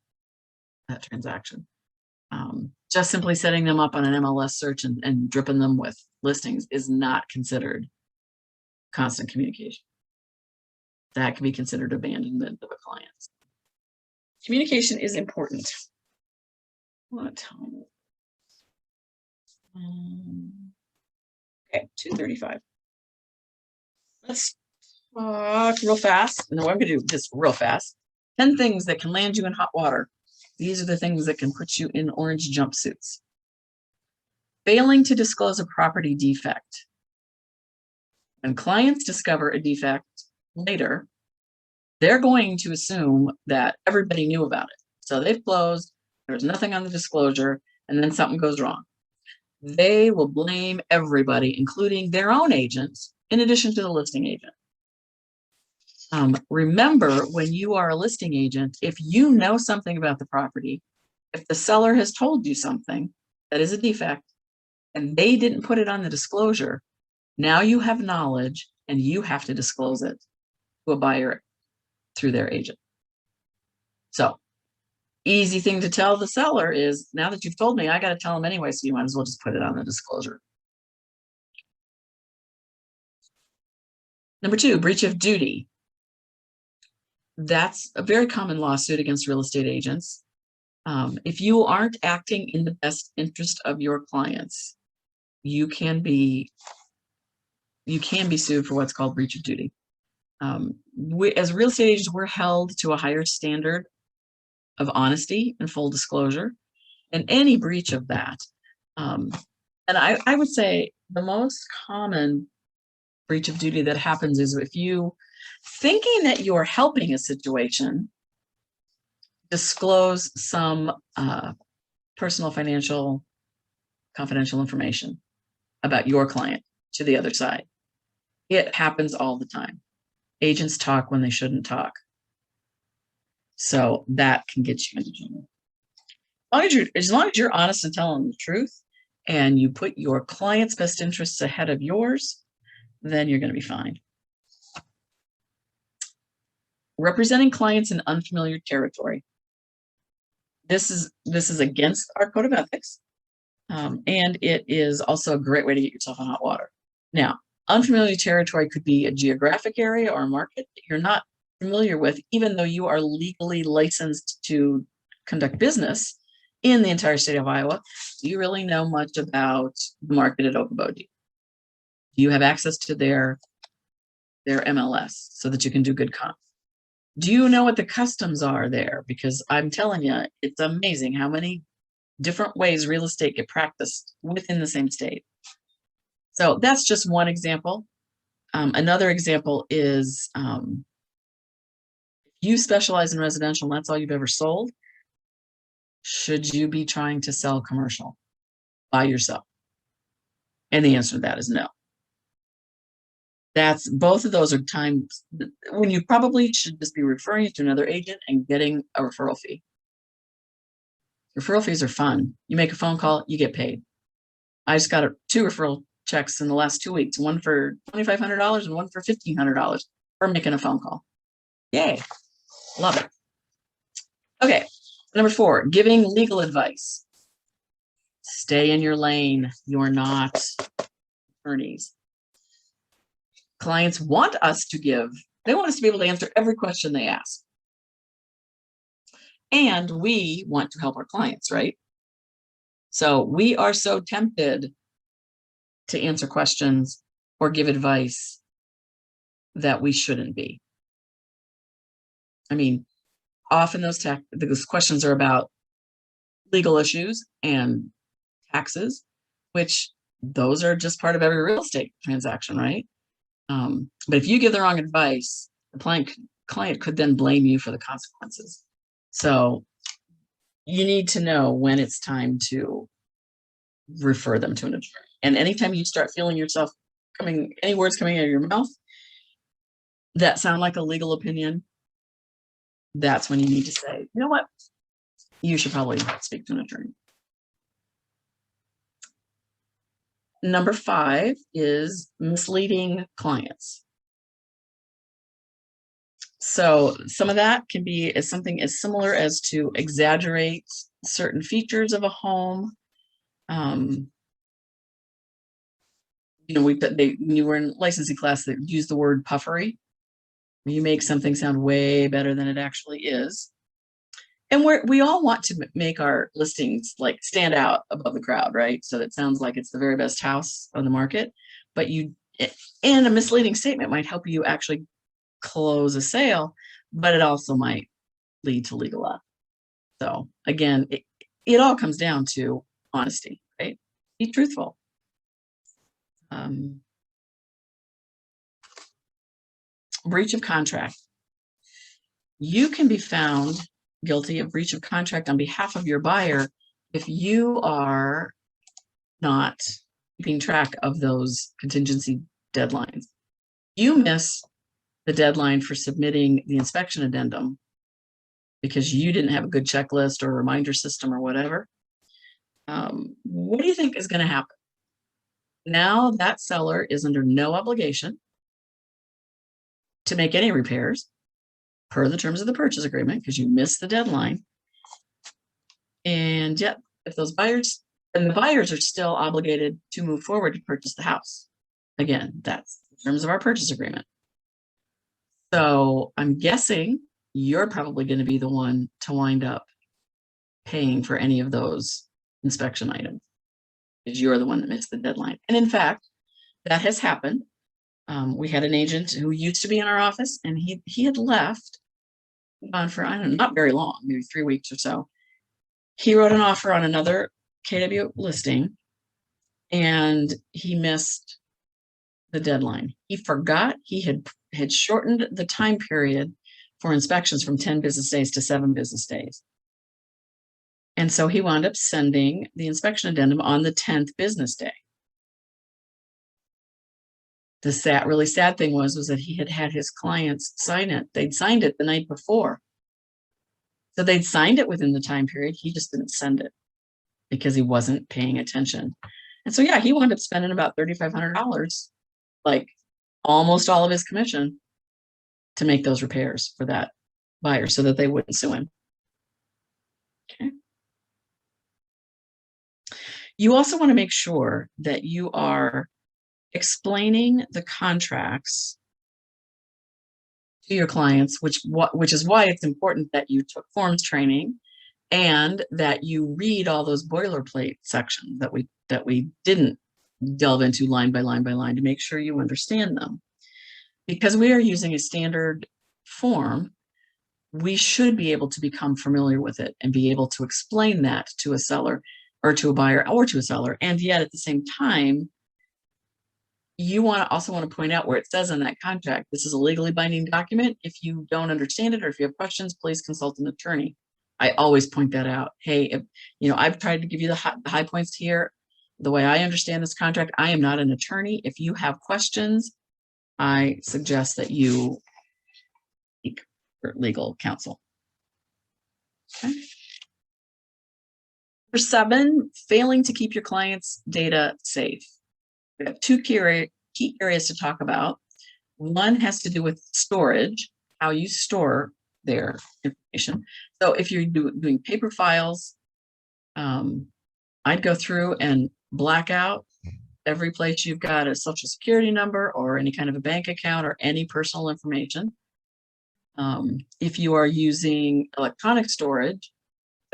transaction. Just simply setting them up on an MLS search and dripping them with listings is not considered constant communication. That can be considered abandonment of a client. Communication is important. What time? Okay, 2:35. Let's talk real fast. No, I'm going to do this real fast. 10 things that can land you in hot water. These are the things that can put you in orange jumpsuits. Failing to disclose a property defect. When clients discover a defect later, they're going to assume that everybody knew about it. So they've closed, there's nothing on the disclosure, and then something goes wrong. They will blame everybody, including their own agents, in addition to the listing agent. Remember, when you are a listing agent, if you know something about the property, if the seller has told you something that is a defect and they didn't put it on the disclosure, now you have knowledge and you have to disclose it to a buyer through their agent. So, easy thing to tell the seller is, now that you've told me, I got to tell them anyway, so you might as well just put it on the disclosure. Number 2, breach of duty. That's a very common lawsuit against real estate agents. If you aren't acting in the best interest of your clients, you can be sued for what's called breach of duty. As real estate agents, we're held to a higher standard of honesty and full disclosure, and any breach of that. And I would say the most common breach of duty that happens is if you, thinking that you're helping a situation, disclose some personal, financial, confidential information about your client to the other side. It happens all the time. Agents talk when they shouldn't talk. So that can get you into trouble. As long as you're honest and telling the truth, and you put your client's best interests ahead of yours, then you're going to be fine. Representing clients in unfamiliar territory. This is against our code of ethics, and it is also a great way to get yourself in hot water. Now, unfamiliar territory could be a geographic area or a market that you're not familiar with, even though you are legally licensed to conduct business in the entire state of Iowa. Do you really know much about the market at Okoboji? Do you have access to their MLS so that you can do good comp? Do you know what the customs are there? Because I'm telling you, it's amazing how many different ways real estate get practiced within the same state. So that's just one example. Another example is you specialize in residential and that's all you've ever sold. Should you be trying to sell commercial by yourself? And the answer to that is no. Both of those are times when you probably should just be referring to another agent and getting a referral fee. Referral fees are fun. You make a phone call, you get paid. I just got 2 referral checks in the last 2 weeks, one for $2,500 and one for $1,500 for making a phone call. Yay, love it. Okay, number 4, giving legal advice. Stay in your lane. You're not attorneys. Clients want us to they want us to be able to answer every question they ask. And we want to help our clients, right? So we are so tempted to answer questions or give advice that we shouldn't be. I mean, often those questions are about legal issues and taxes, which those are just part of every real estate transaction, right? But if you give the wrong advice, the client could then blame you for the consequences. So you need to know when it's time to refer them to an attorney. And anytime you start feeling yourself any words coming out of your mouth that sound like a legal opinion, that's when you need to say, you know what? You should probably speak to an attorney. Number 5 is misleading clients. So some of that can be something as similar as to exaggerate certain features of a home. When you were in licensing class, they use the word puffery. You make something sound way better than it actually is. And we all want to make our listings like stand out above the crowd, right? So that sounds like it's the very best house on the market, but and a misleading statement might help you actually close a sale, but it also might lead to legal loss. So again, it all comes down to honesty, right? Be truthful. Breach of contract. You can be found guilty of breach of contract on behalf of your buyer if you are not keeping track of those contingency deadlines. You miss the deadline for submitting the inspection addendum because you didn't have a good checklist or reminder system or whatever. What do you think is going to happen? Now that seller is under no obligation to make any repairs per the terms of the purchase agreement because you missed the deadline. And yet, if the buyers are still obligated to move forward to purchase the house. Again, that's in terms of our purchase agreement. So I'm guessing you're probably going to be the one to wind up paying for any of those inspection items because you're the one that missed the deadline. And in fact, that has happened. We had an agent who used to be in our office and he had left on for, I don't know, not very long, maybe 3 weeks or so. He wrote an offer on another KW listing and he missed the deadline. He forgot he had shortened the time period for inspections from 10 business days to 7 business days. And so he wound up sending the inspection addendum on the 10th business day. The really sad thing was that he had his clients sign it. They'd signed it the night before. So they'd signed it within the time period. He just didn't send it because he wasn't paying attention. And so, yeah, he wound up spending about $3,500, like almost all of his commission, to make those repairs for that buyer so that they wouldn't sue him. Okay. You also want to make sure that you are explaining the contracts to your clients, which is why it's important that you took forms training and that you read all those boilerplate sections that we didn't delve into line by line by line to make sure you understand them. Because we are using a standard form, we should be able to become familiar with it and be able to explain that to a seller or to a buyer or to a seller. And yet at the same time, you also want to point out where it says in that contract, this is a legally binding document. If you don't understand it or if you have questions, please consult an attorney. I always point that out. Hey, I've tried to give you the high points here. The way I understand this contract, I am not an attorney. If you have questions, I suggest that you seek legal counsel. Okay. Number 7, failing to keep your client's data safe. We have 2 key areas to talk about. One has to do with storage, how you store their information. So if you're doing paper files, I'd go through and black out every place you've got a social security number or any kind of a bank account or any personal information. If you are using electronic storage,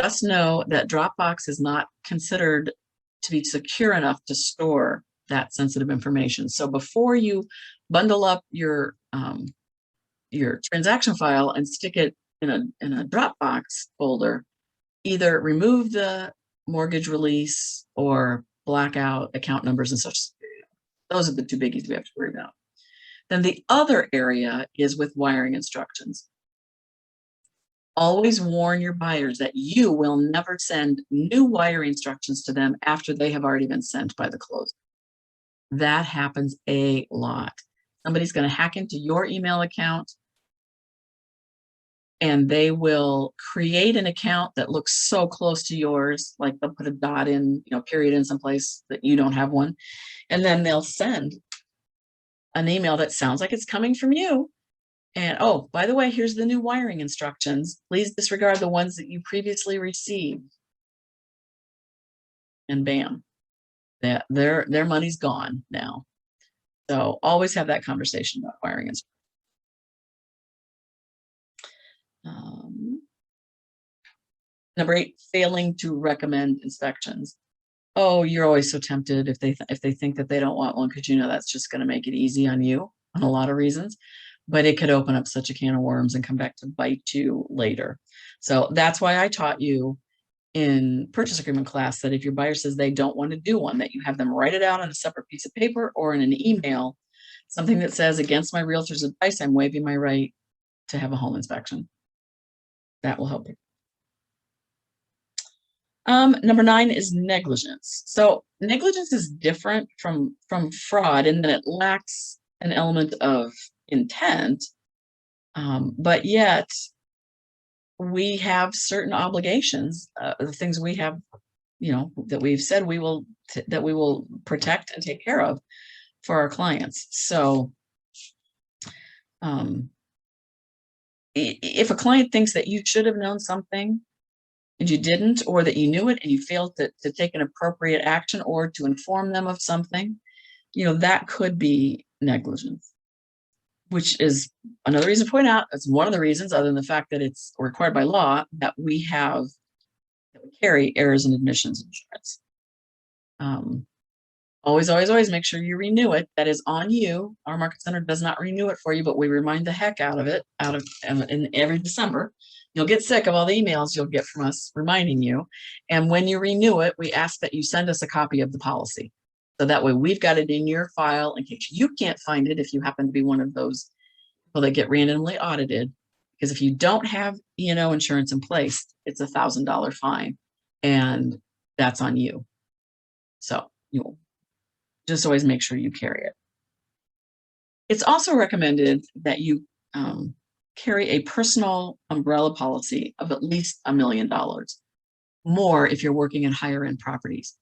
just know that Dropbox is not considered to be secure enough to store that sensitive information. So before you bundle up your transaction file and stick it in a Dropbox folder, either remove the mortgage release or black out account numbers and such. Those are the 2 biggies we have to worry about. Then the other area is with wiring instructions. Always warn your buyers that you will never send new wiring instructions to them after they have already been sent by the closer. That happens a lot. Somebody's going to hack into your email account and they will create an account that looks so close to yours, like they'll put a dot in, period in someplace that you don't have one. And then they'll send an email that sounds like it's coming from you. And, oh, by the way, here's the new wiring instructions. Please disregard the ones that you previously received. And bam, their money's gone now. So always have that conversation about wiring instructions. Number 8, failing to recommend inspections. Oh, you're always so tempted if they think that they don't want one, because that's just going to make it easy on you on a lot of reasons. But it could open up such a can of worms and come back to bite you later. So that's why I taught you in purchase agreement class that if your buyer says they don't want to do one, that you have them write it out on a separate piece of paper or in an email, something that says, against my realtor's advice, I'm waiving my right to have a home inspection. That will help you. Number 9 is negligence. So negligence is different from fraud in that it lacks an element of intent, but yet we have certain obligations, the things we have, that we've said that we will protect and take care of for our clients. So if a client thinks that you should have known something and you didn't, or that you knew it and you failed to take an appropriate action or to inform them of something, that could be negligence. Which is another reason to point out, it's one of the reasons, other than the fact that it's required by law, that we carry errors and admissions insurance. Always make sure you renew it. That is on you. Our market center does not renew it for you, but we remind the heck out of it in every December. You'll get sick of all the emails you'll get from us reminding you. And when you renew it, we ask that you send us a copy of the policy. So that way we've got it in your file in case you can't find it if you happen to be one of those people that get randomly audited. Because if you don't have E&O insurance in place, it's a $1,000 fine, and that's on you. So you'll just always make sure you carry it. It's also recommended that you carry a personal umbrella policy of at least $1 million, more if you're working in higher end properties.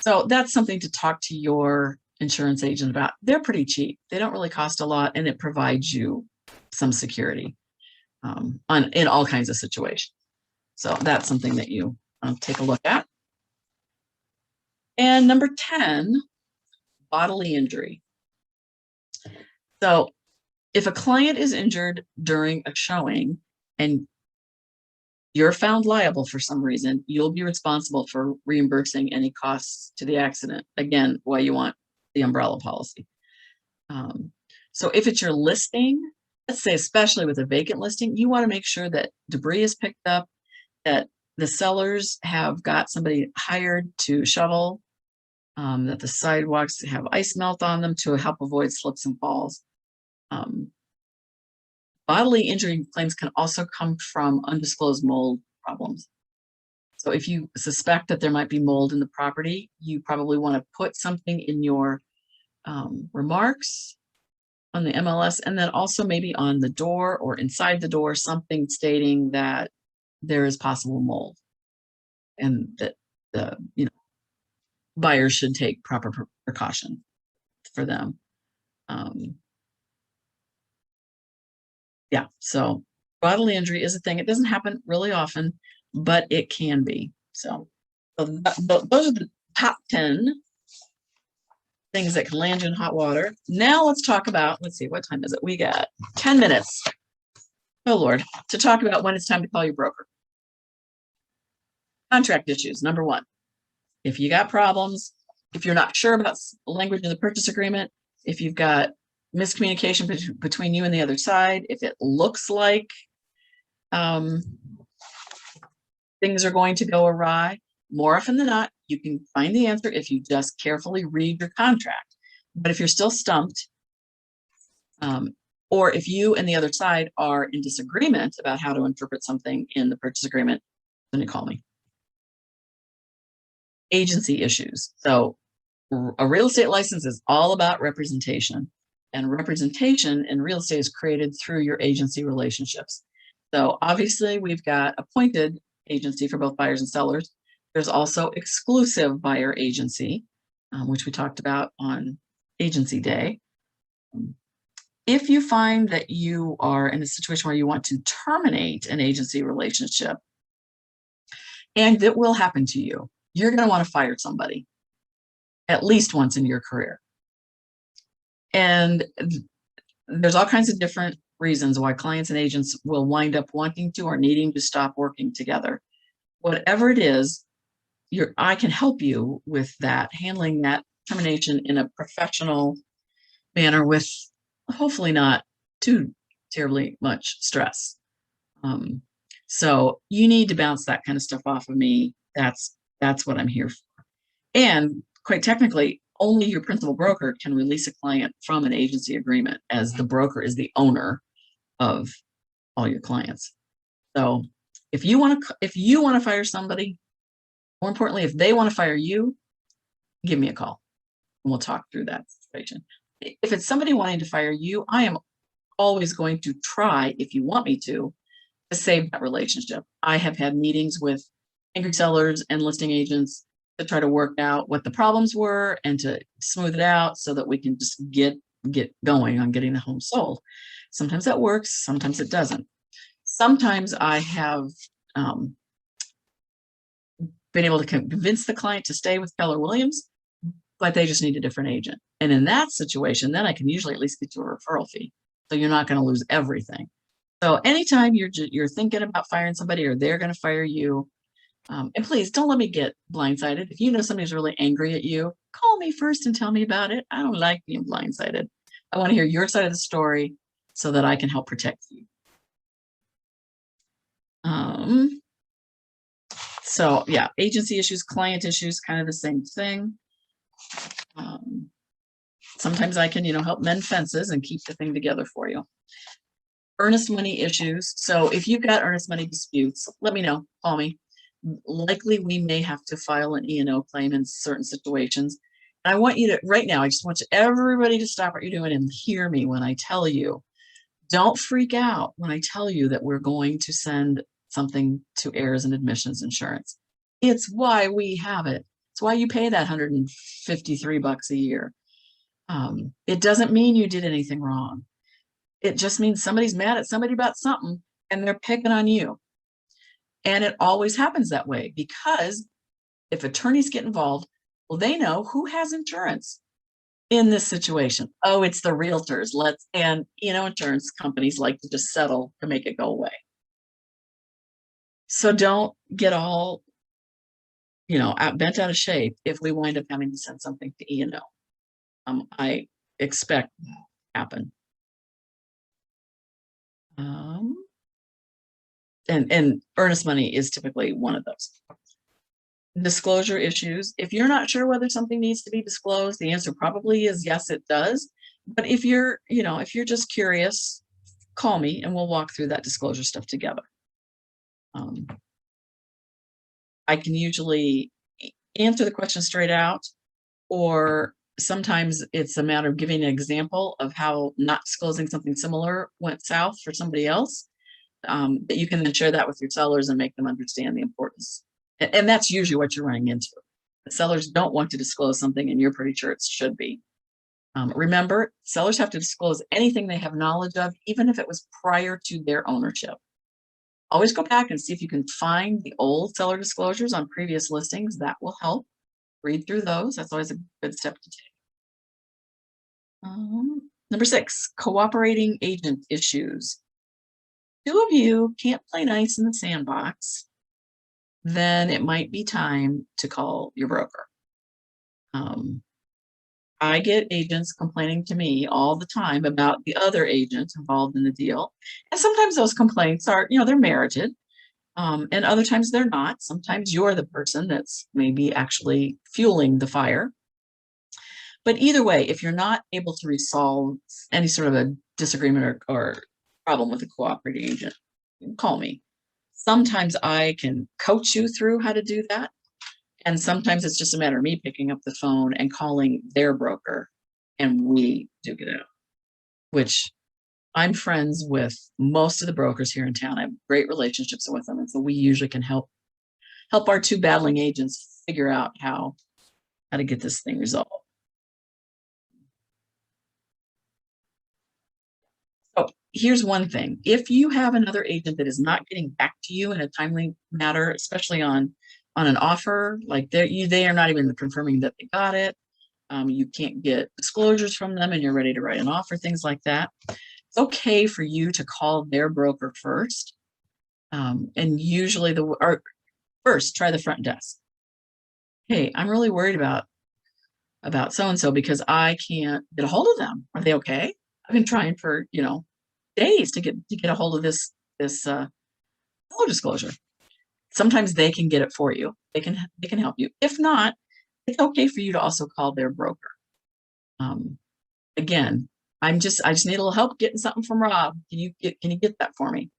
So that's something to talk to your insurance agent about. They're pretty cheap. They don't really cost a lot, and it provides you some security in all kinds of situations. So that's something that you take a look at. And number 10, bodily injury. So if a client is injured during a showing and you're found liable for some reason, you'll be responsible for reimbursing any costs to the accident. Again, why you want the umbrella policy. So if it's your listing, let's say, especially with a vacant listing, you want to make sure that debris is picked up, that the sellers have got somebody hired to shovel, that the sidewalks have ice melt on them to help avoid slips and falls. Bodily injury claims can also come from undisclosed mold problems. So if you suspect that there might be mold in the property, you probably want to put something in your remarks on the MLS, and then also maybe on the door or inside the door, something stating that there is possible mold and that the buyers should take proper precaution for them. Yeah, so bodily injury is a thing. It doesn't happen really often, but it can be. So those are the top 10 things that can land you in hot water. Now let's talk about, let's see, what time is it? We got 10 minutes. Oh Lord, to talk about when it's time to call your broker. Contract issues, number 1. If you got problems, if you're not sure about the language of the purchase agreement, if you've got miscommunication between you and the other side, if it looks like things are going to go awry, more often than not, you can find the answer if you just carefully read your contract. But if you're still stumped, or if you and the other side are in disagreement about how to interpret something in the purchase agreement, then you call me. Agency issues. So a real estate license is all about representation. And representation in real estate is created through your agency relationships. So obviously we've got appointed agency for both buyers and sellers. There's also exclusive buyer agency, which we talked about on agency day. If you find that you are in a situation where you want to terminate an agency relationship, and it will happen to you, you're going to want to fire somebody at least once in your career. And there's all kinds of different reasons why clients and agents will wind up wanting to or needing to stop working together. Whatever it is, I can help you with that, handling that termination in a professional manner with hopefully not too terribly much stress. So you need to bounce that kind of stuff off of me. That's what I'm here for. And quite technically, only your principal broker can release a client from an agency agreement, as the broker is the owner of all your clients. So if you want to fire somebody, more importantly, if they want to fire you, give me a call and we'll talk through that situation. If it's somebody wanting to fire you, I am always going to try, if you want me to save that relationship. I have had meetings with angry sellers and listing agents to try to work out what the problems were and to smooth it out so that we can just get going on getting the home sold. Sometimes that works, sometimes it doesn't. Sometimes I have been able to convince the client to stay with Keller Williams, but they just need a different agent. And in that situation, then I can usually at least get you a referral fee. So you're not going to lose everything. So anytime you're thinking about firing somebody or they're going to fire you, and please don't let me get blindsided. If you know somebody's really angry at you, call me first and tell me about it. I don't like being blindsided. I want to hear your side of the story so that I can help protect you. So yeah, agency issues, client issues, kind of the same thing. Sometimes I can, help mend fences and keep the thing together for you. Earnest money issues. So if you've got earnest money disputes, let me know, call me. Likely we may have to file an E&O claim in certain situations. And I want you to, right now, I just want everybody to stop what you're doing and hear me when I tell you. Don't freak out when I tell you that we're going to send something to errors and admissions insurance. It's why we have it. It's why you pay that $153 a year. It doesn't mean you did anything wrong. It just means somebody's mad at somebody about something and they're picking on you. And it always happens that way because if attorneys get involved, well, they know who has insurance in this situation. Oh, it's the realtors. Insurance companies like to just settle to make it go away. So don't get all, bent out of shape if we wind up having to send something to E&O. I expect that to happen. And earnest money is typically one of those. Disclosure issues. If you're not sure whether something needs to be disclosed, the answer probably is yes, it does. But if you're just curious, call me and we'll walk through that disclosure stuff together. I can usually answer the question straight out, or sometimes it's a matter of giving an example of how not disclosing something similar went south for somebody else. That you can then share that with your sellers and make them understand the importance. And that's usually what you're running into. The sellers don't want to disclose something and you're pretty sure it should be. Remember, sellers have to disclose anything they have knowledge of, even if it was prior to their ownership. Always go back and see if you can find the old seller disclosures on previous listings. That will help. Read through those. That's always a good step to take. Number 6, cooperating agent issues. 2 of you can't play nice in the sandbox, then it might be time to call your broker. I get agents complaining to me all the time about the other agent involved in the deal. And sometimes those complaints are, they're merited. And other times they're not. Sometimes you're the person that's maybe actually fueling the fire. But either way, if you're not able to resolve any sort of a disagreement or problem with a cooperating agent, call me. Sometimes I can coach you through how to do that. And sometimes it's just a matter of me picking up the phone and calling their broker and we duke it out, which I'm friends with most of the brokers here in town. I have great relationships with them. And so we usually can help our 2 battling agents figure out how to get this thing resolved. So here's one thing. If you have another agent that is not getting back to you in a timely manner, especially on an offer, like they are not even confirming that they got it. You can't get disclosures from them and you're ready to write an offer, things like that. It's okay for you to call their broker first. And usually first try the front desk. Hey, I'm really worried about so-and-so because I can't get a hold of them. Are they okay? I've been trying for, days to get a hold of this seller disclosure. Sometimes they can get it for you. They can help you. If not, it's okay for you to also call their broker. Again, I just need a little help getting something from Rob. Can you get that for me?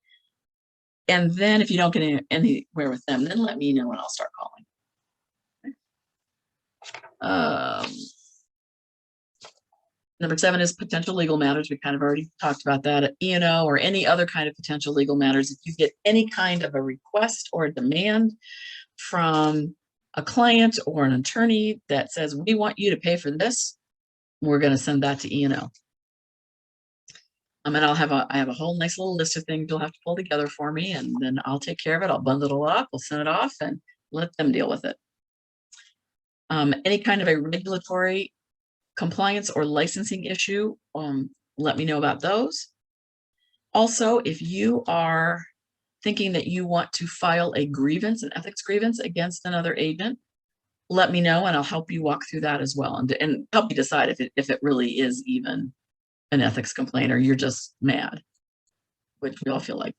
And then if you don't get anywhere with them, then let me know and I'll start calling. Number 7 is potential legal matters. We kind of already talked about that. At E&O or any other kind of potential legal matters. If you get any kind of a request or a demand from a client or an attorney that says, we want you to pay for this, we're going to send that to E&O. And I have a whole nice little list of things you'll have to pull together for me, and then I'll take care of it. I'll bundle it all up, we'll send it off and let them deal with it. Any kind of a regulatory compliance or licensing issue, let me know about those. Also, if you are thinking that you want to file a grievance, an ethics grievance against another agent, let me know and I'll help you walk through that as well and help you decide if it really is even an ethics complaint or you're just mad, which we all feel like.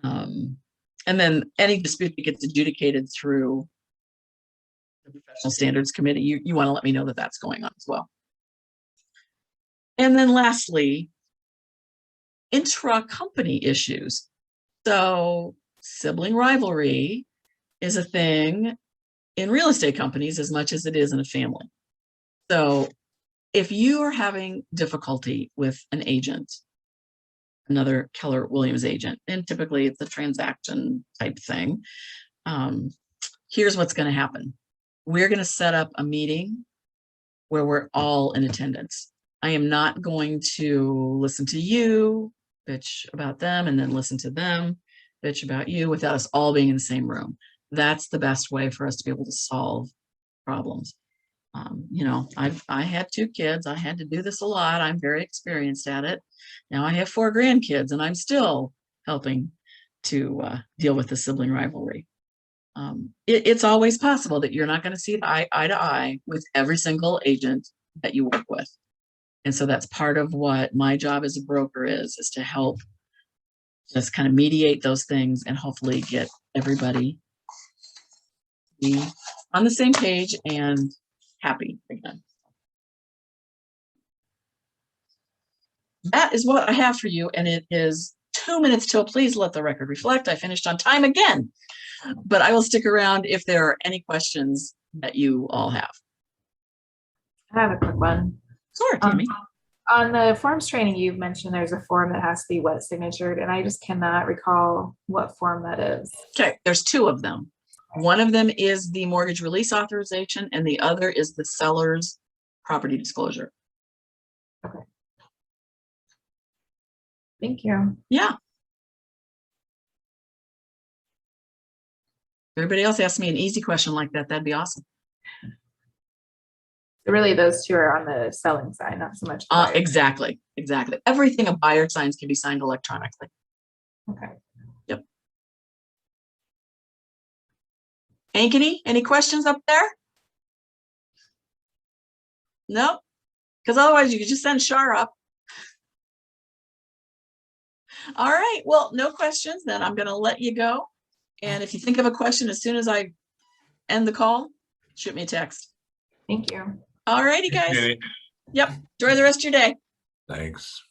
And then any dispute that gets adjudicated through the Professional Standards Committee, you want to let me know that that's going on as well. And then lastly, intra-company issues. So sibling rivalry is a thing in real estate companies as much as it is in a family. So if you are having difficulty with an agent, another Keller Williams agent, and typically it's a transaction type thing, here's what's going to happen. We're going to set up a meeting where we're all in attendance. I am not going to listen to you bitch about them and then listen to them bitch about you without us all being in the same room. That's the best way for us to be able to solve problems. You know, I had 2 kids. I had to do this a lot. I'm very experienced at it. Now I have 4 grandkids and I'm still helping to deal with the sibling rivalry. It's always possible that you're not going to see eye to eye with every single agent that you work with. And so that's part of what my job as a broker is to help just kind of mediate those things and hopefully get everybody be on the same page and happy again. That is what I have for you. And it is 2 minutes till. Please let the record reflect. I finished on time again, but I will stick around if there are any questions that you all have. I have a quick one. Sure, Tammy. On the forms training, you've mentioned there's a form that has to be wet signatured, and I just cannot recall what form that is. Okay, there's 2 of them. One of them is the mortgage release authorization, and the other is the seller's property disclosure. Okay. Thank you. Yeah. If everybody else asks me an easy question like that, that'd be awesome. So really, those 2 are on the selling side, not so much. the buyer. Exactly. Everything a buyer signs can be signed electronically. Okay. Yep. Ankeny, any questions up there? No, because otherwise you could just send Shar up. All right, well, no questions, then I'm going to let you go. And if you think of a question as soon as I end the call, shoot me a text. Thank you. All righty, guys. Okay, Yep, enjoy the rest of your day. thanks.